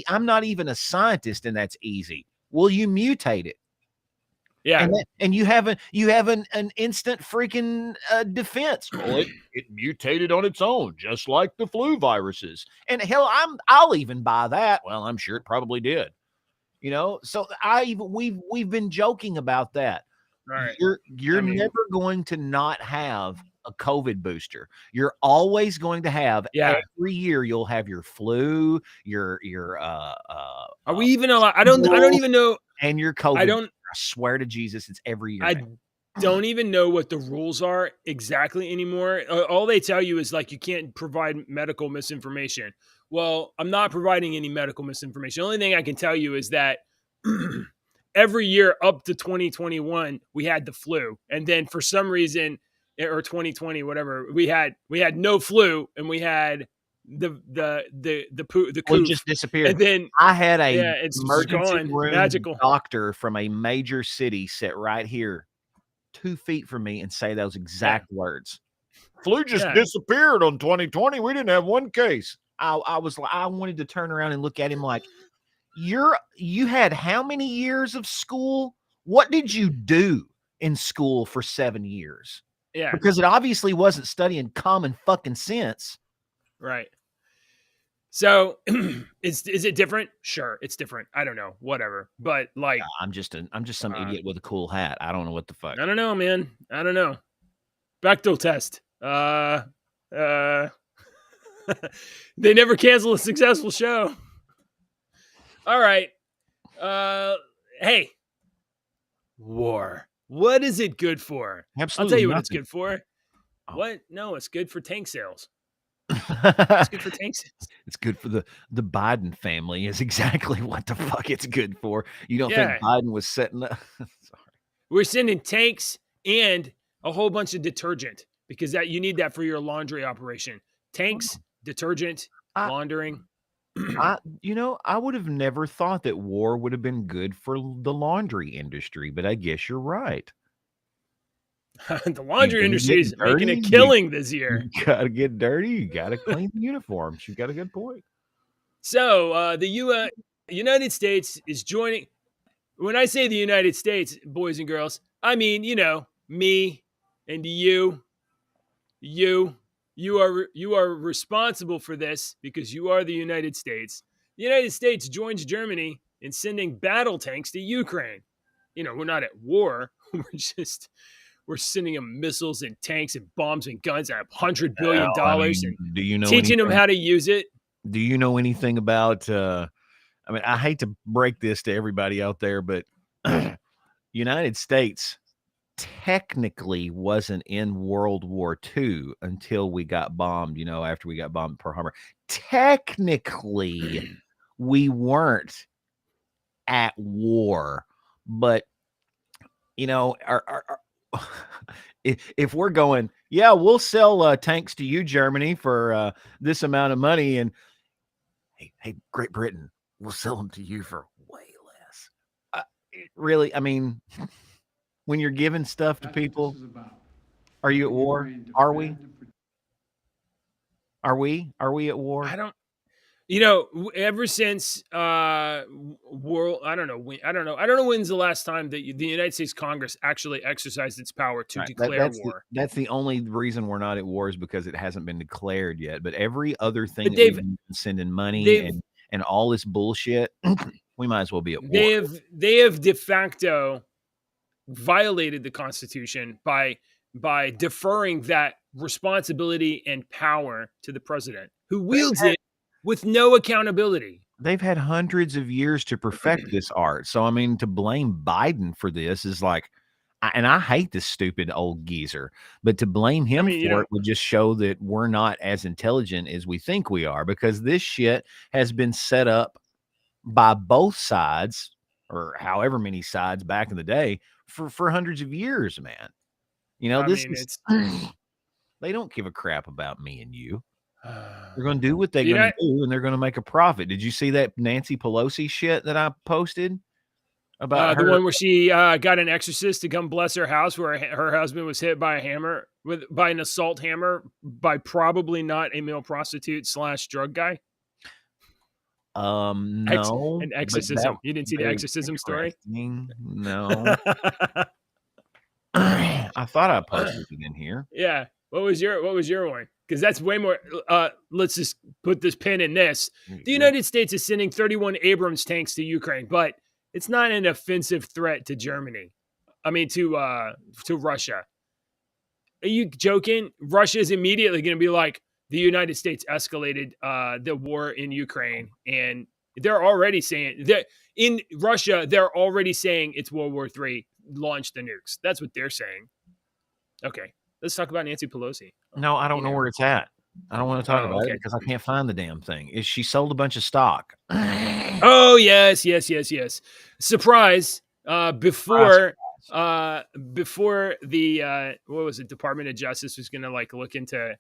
I'm not even a scientist, and that's easy. Well, you mutate it. Yeah. And you have an instant freaking defense. Well, it mutated on its own, just like the flu viruses. And hell, I'll even buy that. Well, I'm sure it probably did. You know, so we've been joking about that. Right. You're never going to not have a COVID booster. You're always going to have every year. You'll have your flu, your are we even allowed? I don't even know. And your COVID. I swear to Jesus, it's every year. I don't even know what the rules are exactly anymore. All they tell you is like you can't provide medical misinformation. Well, I'm not providing any medical misinformation. The only thing I can tell you is that every year up to 2021, we had the flu. And then for some reason, or 2020, whatever, we had no flu, and we had the well, it just disappeared. And then I had a it's emergency gone. room Magical doctor from a major city sit right here 2 feet from me and say those exact words. Flu just disappeared on 2020. We didn't have one case. I wanted to turn around and look at him like, you had how many years of school? What did you do in school for 7 years? Yeah. Because it obviously wasn't studying common fucking sense. Right. So is it different? Sure, it's different. I don't know. Whatever. But like, I'm just some idiot with a cool hat. I don't know what the fuck. I don't know, man. I don't know. Bechdel test. They never cancel a successful show. All right. Hey. War. What is it good for? I'll tell Absolutely you what it's nothing. good for. Oh. What? No, it's good for tank sales. It's good for tank sales. It's good for the Biden family is exactly what the fuck it's good for. You don't think Yeah. Biden was setting up sorry. We're sending tanks and a whole bunch of detergent because that you need that for your laundry operation. Tanks, detergent, I laundering. I would have never thought that war would have been good for the laundry industry, but I guess you're right. The You laundry gonna industry get is making a dirty, killing this year. you gotta get dirty, you gotta clean the uniforms. You got a good point. So the United States is joining. When I say the United States, boys and girls, I mean me and you, you are responsible for this because you are the United States. The United States joins Germany in sending battle tanks to Ukraine. We're not at war. We're sending them missiles and tanks and bombs and guns at $100 billion Well, I mean, and teaching them how to use it. do you know anything about, I mean, I hate to break this to everybody out there, but United States technically wasn't in World War II until we got bombed, after we got bombed at Pearl Harbor. Technically, we weren't at war, but if we're going, yeah, we'll sell tanks to you, Germany, for this amount of money, and hey, Great Britain, we'll sell them to you for way less. Really, I mean, when you're giving stuff to people, are you at war? Are we? Are we? Are we at war? I don't. Ever since world, I don't know when's the last time that the United States Congress actually exercised its power to Right. declare war. That's the only reason we're not at war is because it hasn't been declared yet. But every other thing But that we've been sending money they've and all this bullshit, we might as well be at war. they have de facto violated the Constitution by deferring that responsibility and power to the president, who wields it with no accountability. They've had hundreds of years to perfect this art. So I mean, to blame Biden for this is like, and I hate this stupid old geezer, but to blame I him mean, for it would just show that we're not as intelligent as we think we are, because this shit has been set up by both sides, or however many sides back in the day, for hundreds of years, man. I This mean, is it's they don't give a crap about me and you. They're the gonna do what they're gonna United, do, and they're gonna make a profit. Did you see that Nancy Pelosi shit that I posted about the her? one where she got an exorcist to come bless her house, where her husband was hit by a hammer by an assault hammer by probably not a male prostitute / drug guy. No, An but that exorcism. was You didn't see the very exorcism story? interesting. No. I thought I posted it in here. Yeah. What was your one? Because that's way more. Let's just put this pin in this. The United States is sending 31 Abrams tanks to Ukraine, but it's not an offensive threat to Germany. I mean, to Russia. Are you joking? Russia is immediately going to be like, the United States escalated the war in Ukraine, and they're already saying that in Russia, they're already saying it's World War III. Launch the nukes. That's what they're saying. Okay, let's talk about Nancy Pelosi. No, I don't know where it's at. I don't want to talk Oh, about it okay. because I can't find the damn thing. She sold a bunch of stock. Oh, yes. Surprise. Before the what was it? Department of Justice was going to look into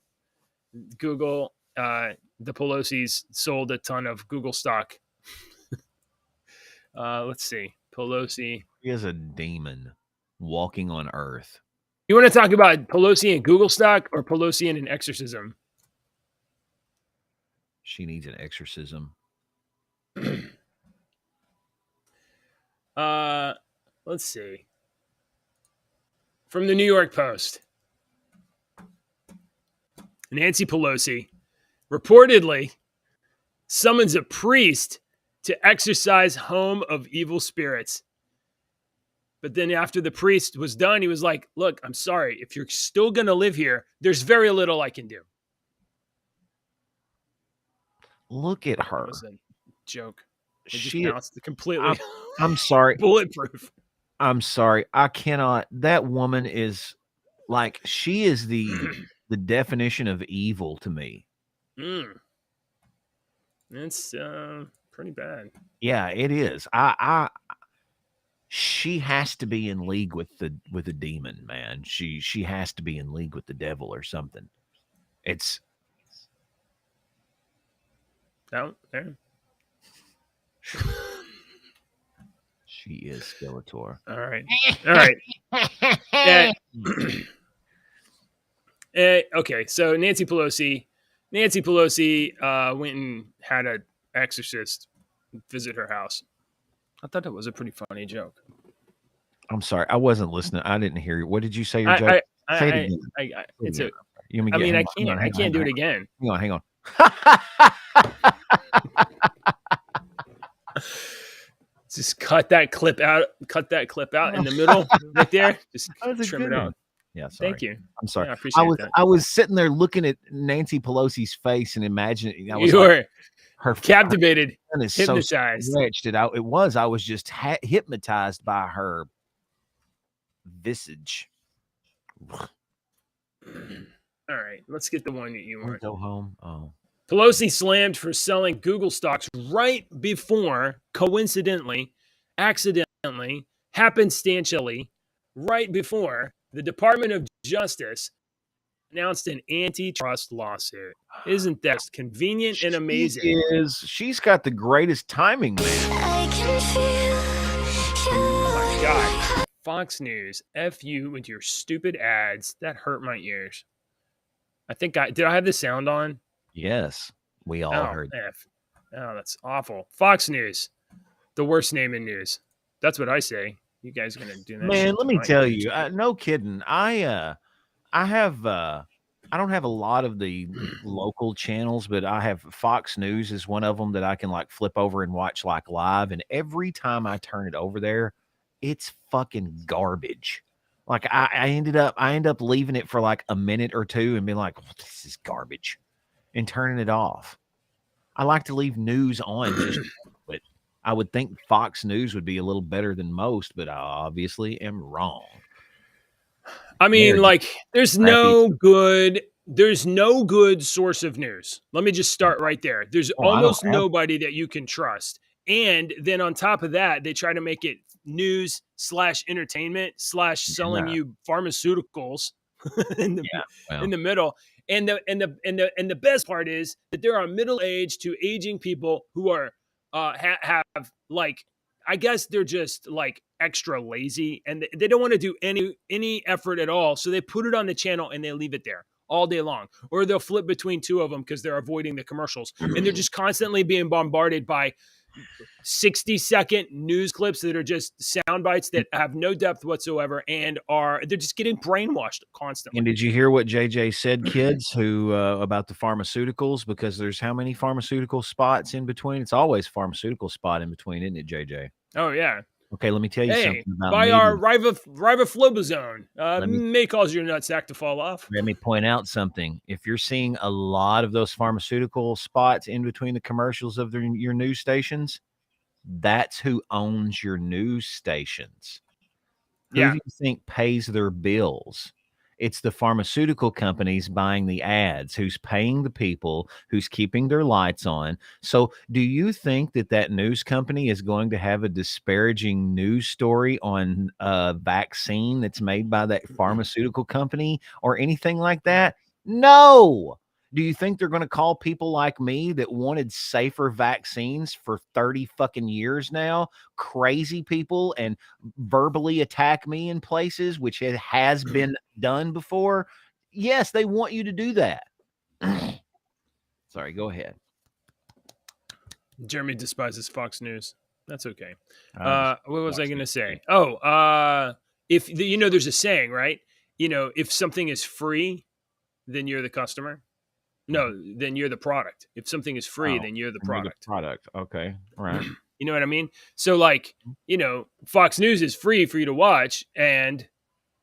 Google. The Pelosi's sold a ton of Google stock. Let's see. Pelosi. She is a demon walking on earth. You want to talk about Pelosi and Google stock or Pelosi and an exorcism? She needs an exorcism. Let's see. From the New York Post. Nancy Pelosi reportedly summons a priest to exorcise home of evil spirits. But then after the priest was done, he was like, look, I'm sorry. If you're still going to live here, there's very little I can do. Look at her. That was a joke. It just She, bounced completely I'm sorry. bulletproof. I'm sorry. I cannot. That woman is like she is the definition of evil to me. Mm, it's pretty bad. Yeah, it is. I she has to be in league with the demon, man. She has to be in league with the devil or something. It's Out there. she is Skeletor. All right. All right. Yeah. Okay. So Nancy Pelosi went and had an exorcist visit her house. I thought that was a pretty funny joke. I'm sorry. I wasn't listening. I didn't hear you. What did you say your joke? I, I, Say it I, again. I Say it it's again. a. You want me I to get mean, I hang can't do it again. hang on. Just cut that clip out. Cut that clip out in the middle, right there. Just That was a trim it good out. one. Yeah, sorry. Thank you. I'm sorry. Yeah, I appreciate that. I was sitting there looking at Nancy Pelosi's face and imagining I was You like, were her captivated, skin is so hypnotized. stretched. It was. I was just hypnotized by her visage. All right, let's get the one that you want. Go home. Oh. Pelosi slammed for selling Google stocks right before, coincidentally, accidentally, happenstantially, right before the Department of Justice announced an antitrust lawsuit. Isn't that convenient and amazing? She's got the greatest timing, man. I can feel you. Oh my God. Fox News, F you with your stupid ads. That hurt my ears. Did I have the sound on? Yes, we all Oh, heard. F. Oh, that's awful. Fox News, the worst name in news. That's what I say. You guys are gonna do that? Man, shit let to me my tell image. you, no kidding. I have I don't have a lot of the local channels, but I have Fox News is one of them that I can like flip over and watch like live. And every time I turn it over there, it's fucking garbage. Like I end up leaving it for like a minute or two and being like, "Oh, this is garbage," and turning it off. I like to leave news on just, but I would think Fox News would be a little better than most, but I obviously am wrong. I They're mean, just like, crappy. there's no good source of news. Let me just start right there. There's Oh, I don't almost have nobody that you can trust. And then on top of that, they try to make it news slash entertainment slash selling yeah, you pharmaceuticals in the yeah, in well, the middle. And the best part is that there are middle aged to aging people who are have like, I guess they're just like extra lazy and they don't want to do any effort at all. So they put it on the channel and they leave it there all day long. Or they'll flip between two of them because they're avoiding the commercials. And they're just constantly being bombarded by 60-second news clips that are just sound bites that have no depth whatsoever and they're just getting brainwashed constantly. and did you hear what JJ said, kids, who about the pharmaceuticals? Because there's how many pharmaceutical spots in between? It's always pharmaceutical spot in between, isn't it, JJ? Oh yeah. Okay, let me tell you Hey, something about buy media. our riboflobazone. Let me May cause your nutsack to fall off. let me point out something. If you're seeing a lot of those pharmaceutical spots in between the commercials of your news stations, that's who owns your news stations. Who Yeah. do you think pays their bills? It's the pharmaceutical companies buying the ads, who's paying the people, who's keeping their lights on. So, do you think that that news company is going to have a disparaging news story on a vaccine that's made by that pharmaceutical company or anything like that? No. Do you think they're going to call people like me that wanted safer vaccines for 30 fucking years now crazy people and verbally attack me in places, which it has been done before? Yes, they want you to do that. Sorry, go ahead. Jeremy despises Fox News. That's okay. I just What was I watch going to this say? shit. Oh, if there's a saying, right? If something is free, then you're the customer. No, then you're the product. If something is free, Oh, then you're the and you're the product. product. Okay. All right. You know what I mean? So, like, Fox News is free for you to watch, and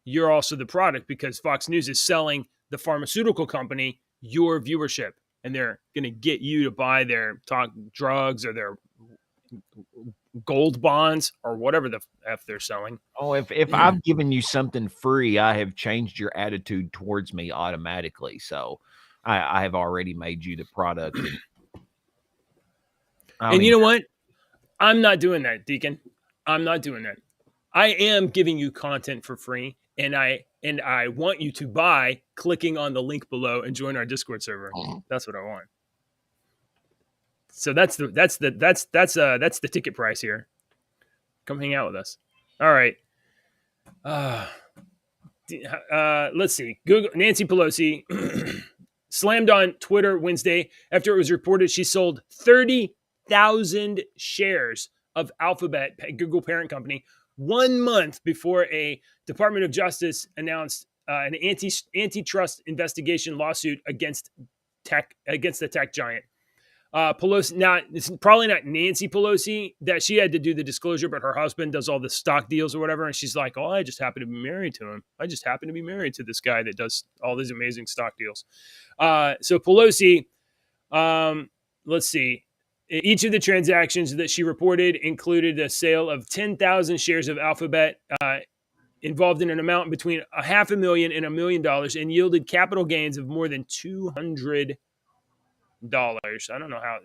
you're also the product because Fox News is selling the pharmaceutical company your viewership, and they're going to get you to buy their talk drugs or their gold bonds or whatever the F they're selling. Oh, if I've given you something free, I have changed your attitude towards me automatically. So I have already made you the product. And you know what? I'm not doing that, Deacon. I'm not doing that. I am giving you content for free, and I want you to buy clicking on the link below and join our Discord server. That's what I want. So that's the ticket price here. Come hang out with us. All right. Let's see. Google Nancy Pelosi slammed on Twitter Wednesday after it was reported she sold 30,000 shares of Alphabet, Google parent company, 1 month before a Department of Justice announced an antitrust investigation lawsuit against the tech giant. Pelosi, not it's probably not Nancy Pelosi that she had to do the disclosure, but her husband does all the stock deals or whatever, and she's like, "Oh, I just happen to be married to him. I just happen to be married to this guy that does all these amazing stock deals." So Pelosi, let's see, each of the transactions that she reported included a sale of 10,000 shares of Alphabet, involved in an amount between $500,000 and $1 million, and yielded capital gains of more than $200. I don't know how.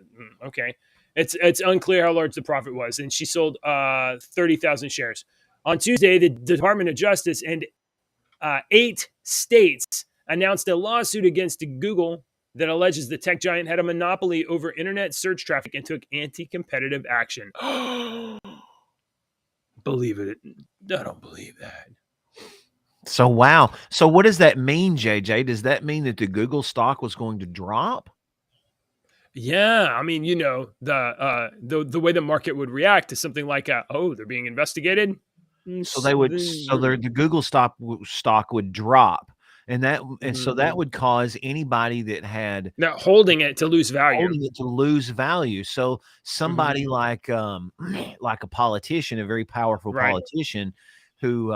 Okay, it's unclear how large the profit was, and she sold 30,000 shares. On Tuesday, the Department of Justice and 8 states announced a lawsuit against Google that alleges the tech giant had a monopoly over internet search traffic and took anti-competitive action. Believe it? I don't believe that. So wow. So what does that mean, JJ? Does that mean that the Google stock was going to drop? Yeah, I mean, the way the market would react to something like, they're being investigated. So the Google stock would drop, and so that would cause anybody that had holding it to lose value. So somebody like a politician, a very powerful politician who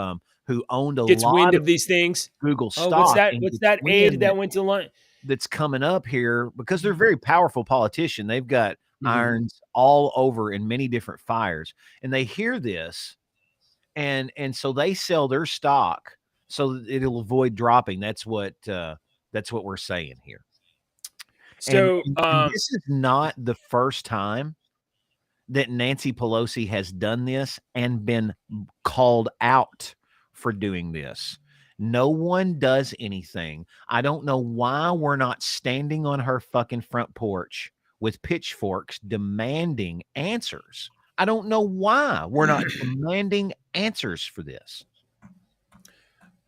owned a gets lot wind of these things. Google stock. What's that aid that went to lunch? That's coming up here because they're a very powerful politician. They've got irons all over in many different fires, and they hear this, and so they sell their stock so that it'll avoid dropping. That's what we're saying here. So and this is not the first time that Nancy Pelosi has done this and been called out for doing this. No one does anything. I don't know why we're not standing on her fucking front porch with pitchforks demanding answers. I don't know why we're not demanding answers for this.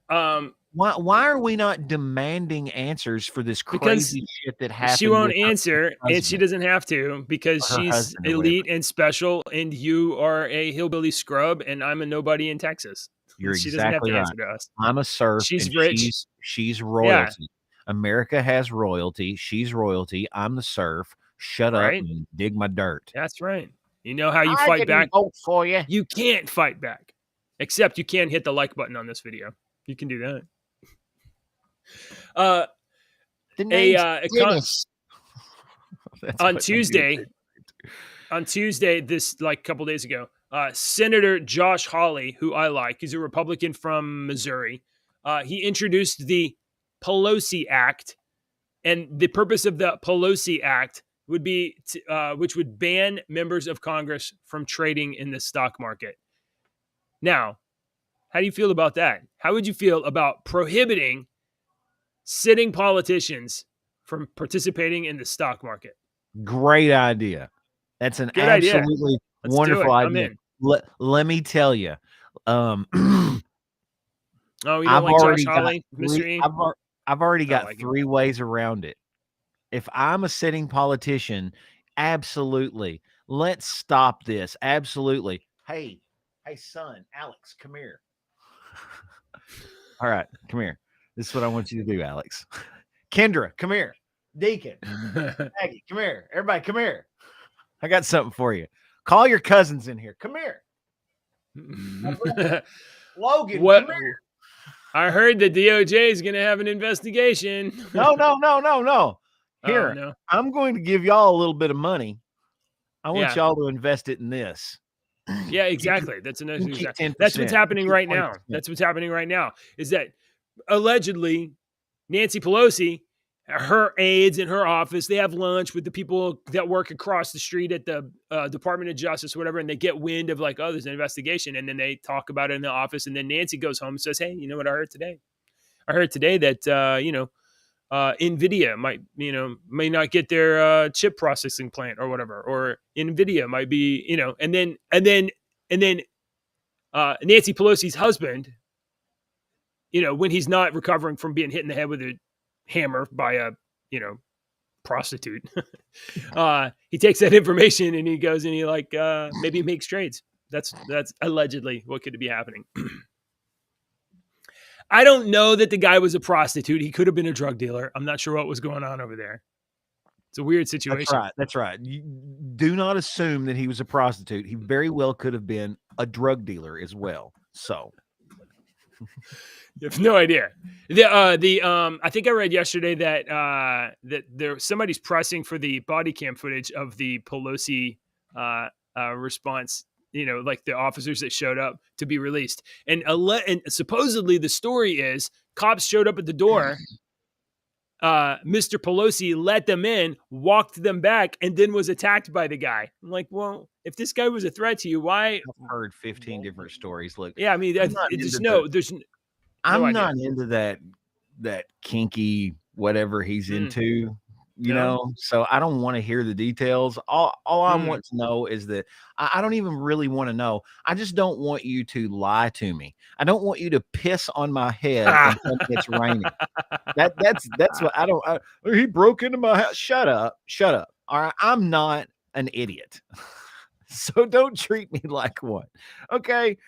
Why are we not demanding answers for this crazy shit that happened? She won't answer, and she doesn't have to because she's elite and special, and you are a hillbilly scrub, and I'm a nobody in Texas. You're she exactly doesn't have to right. answer to us. I'm a serf. She's rich. She's royalty. Yeah. America has royalty. She's royalty. I'm the serf. Shut up and dig my dirt. That's right. You know how you fight back? Vote for you. You can't fight back, except you can hit the like button on this video. You can do that. On Tuesday, this like a couple days ago, Senator Josh Hawley, who I like, he's a Republican from Missouri. He introduced the Pelosi Act, and the purpose of the Pelosi Act would be which would ban members of Congress from trading in the stock market. Now, how do you feel about that? How would you feel about prohibiting sitting politicians from participating in the stock market? Great idea. That's an absolutely wonderful idea. Let me tell you. You don't like Josh Hawley, Mr. E? I've already got 3 ways around it. If I'm a sitting politician, absolutely. Let's stop this. Absolutely. Hey, son, Alex, come here. All right, come here. This is what I want you to do, Alex. Kendra, come here. Deacon, Maggie, come here. Everybody, come here. I got something for you. Call your cousins in here. Come here. Logan, come here. I heard the DOJ is going to have an investigation. No. Here, I'm going to give y'all a little bit of money. I want y'all to invest it in this. Yeah, exactly. That's another You keep exactly. That's what's 10%. You happening keep right now. 20%. That's what's happening right now. Is that allegedly Nancy Pelosi, her aides in her office, they have lunch with the people that work across the street at the Department of Justice, or whatever, and they get wind of like, oh, there's an investigation, and then they talk about it in the office, and then Nancy goes home and says, hey, you know what I heard today? I heard today that Nvidia may not get their chip processing plant or whatever, or Nvidia might be, and then Nancy Pelosi's husband, when he's not recovering from being hit in the head with a hammer by a, prostitute, he takes that information and he goes and he maybe makes trades. That's allegedly what could be happening. I don't know that the guy was a prostitute. He could have been a drug dealer. I'm not sure what was going on over there. It's a weird situation. That's right. You do not assume that he was a prostitute. He very well could have been a drug dealer as well. So You have no idea. I think I read yesterday that somebody's pressing for the body cam footage of the Pelosi response. Like the officers that showed up to be released, and supposedly the story is cops showed up at the door. Mr. Pelosi let them in, walked them back, and then was attacked by the guy. I'm like, well, if this guy was a threat to you, why? I've heard 15 different stories. Look, yeah, I mean, there's no I'm idea. not into that kinky whatever he's into, so I don't want to hear the details. All I want to know is that I don't even really want to know. I just don't want you to lie to me. I don't want you to piss on my head and tell me it's raining. That's what I don't. He broke into my house. Shut up. All right, I'm not an idiot, so don't treat me like one. Okay.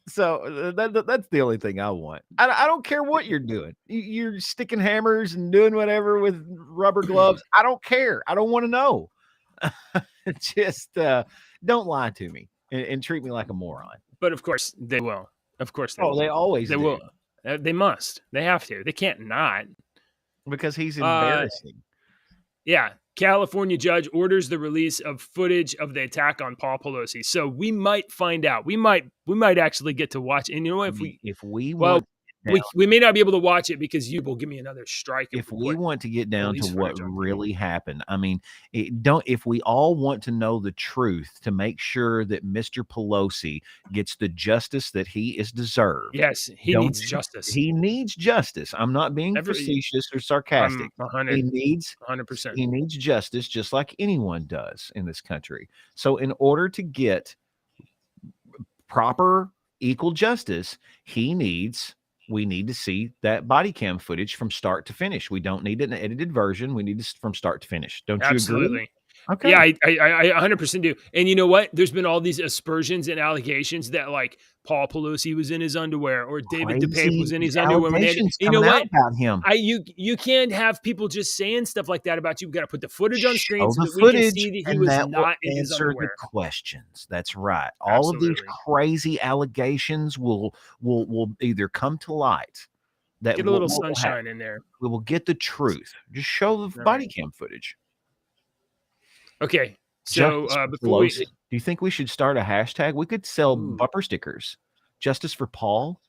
So that's the only thing I want. I don't care what you're doing. You're sticking hammers and doing whatever with rubber gloves. I don't care. I don't want to know. Just don't lie to me and treat me like a moron. But of course they will. Of course they will. They always they do. Will. They must. They have to. They can't not. Because he's embarrassing. Yeah. California judge orders the release of footage of the attack on Paul Pelosi. So we might find out. We might actually get to watch. And you know what? We may not be able to watch it because you will give me another strike. If we want to get down to what really happened, I mean, if we all want to know the truth to make sure that Mr. Pelosi gets the justice that he is deserved. Yes, he needs justice. He needs justice. I'm not being facetious or sarcastic. 100%. He needs justice just like anyone does in this country. So in order to get proper equal justice, we need to see that body cam footage from start to finish. We don't need an edited version. We need this from start to finish. Don't you agree? Okay. Yeah, I 100% do. And you know what? There's been all these aspersions and allegations that like Paul Pelosi was in his underwear or David DePape was in his underwear. You know what? About him. You can't have people just saying stuff like that about you. We've got to put the footage on screen so that we can see that he was not in his underwear. The questions. That's right. All of these crazy allegations will either come to light. That get a little sunshine in there. We will get the truth. Just show the body cam footage. Okay, so do you think we should start a hashtag? We could sell bumper stickers. Justice for Paul.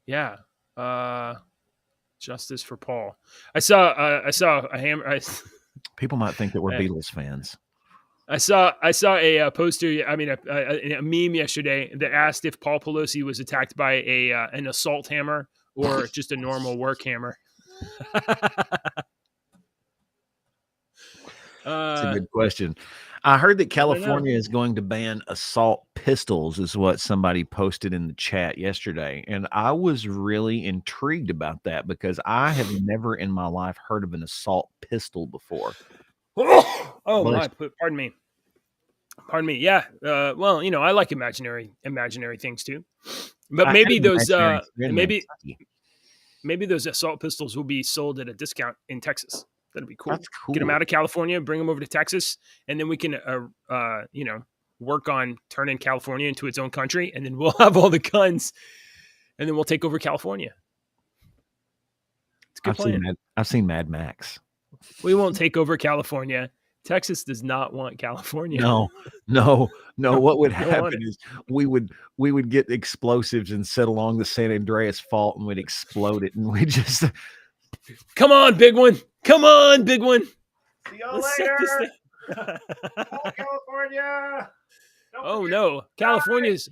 Yeah, justice for Paul. I saw a hammer. People might think that we're Beatles fans. I saw a poster. I mean, a meme yesterday that asked if Paul Pelosi was attacked by an assault hammer or just a normal work hammer. That's a good question. I heard that California is going to ban assault pistols, is what somebody posted in the chat yesterday. And I was really intrigued about that because I have never in my life heard of an assault pistol before. Pardon me. Yeah. Well, I like imaginary things too. But maybe those maybe those assault pistols will be sold at a discount in Texas. That'd be cool. That's cool. Get them out of California, bring them over to Texas, and then we can, work on turning California into its own country, and then we'll have all the guns, and then we'll take over California. It's a good plan. I've seen Mad Max. We won't take over California. Texas does not want California. No. What would Don't want happen is we would get explosives and set along the San Andreas Fault, and we'd explode it, and we just Come on, big one. Come on, big one. see y'all Let's set this later. thing. California. Oh no, California's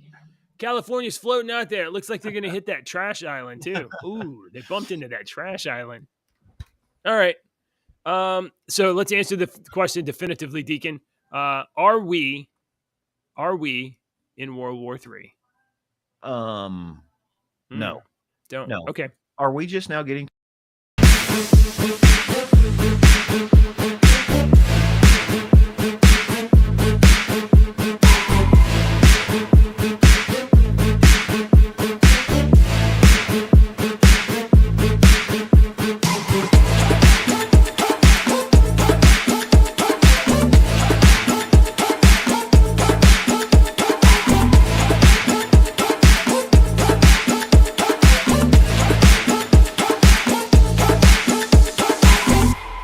floating out there. It looks like they're gonna hit that trash island too. Ooh, they bumped into that trash island. All right. So let's answer the question definitively, Deacon. Are we in World War III? No. Don't. No. Okay. Are we just now getting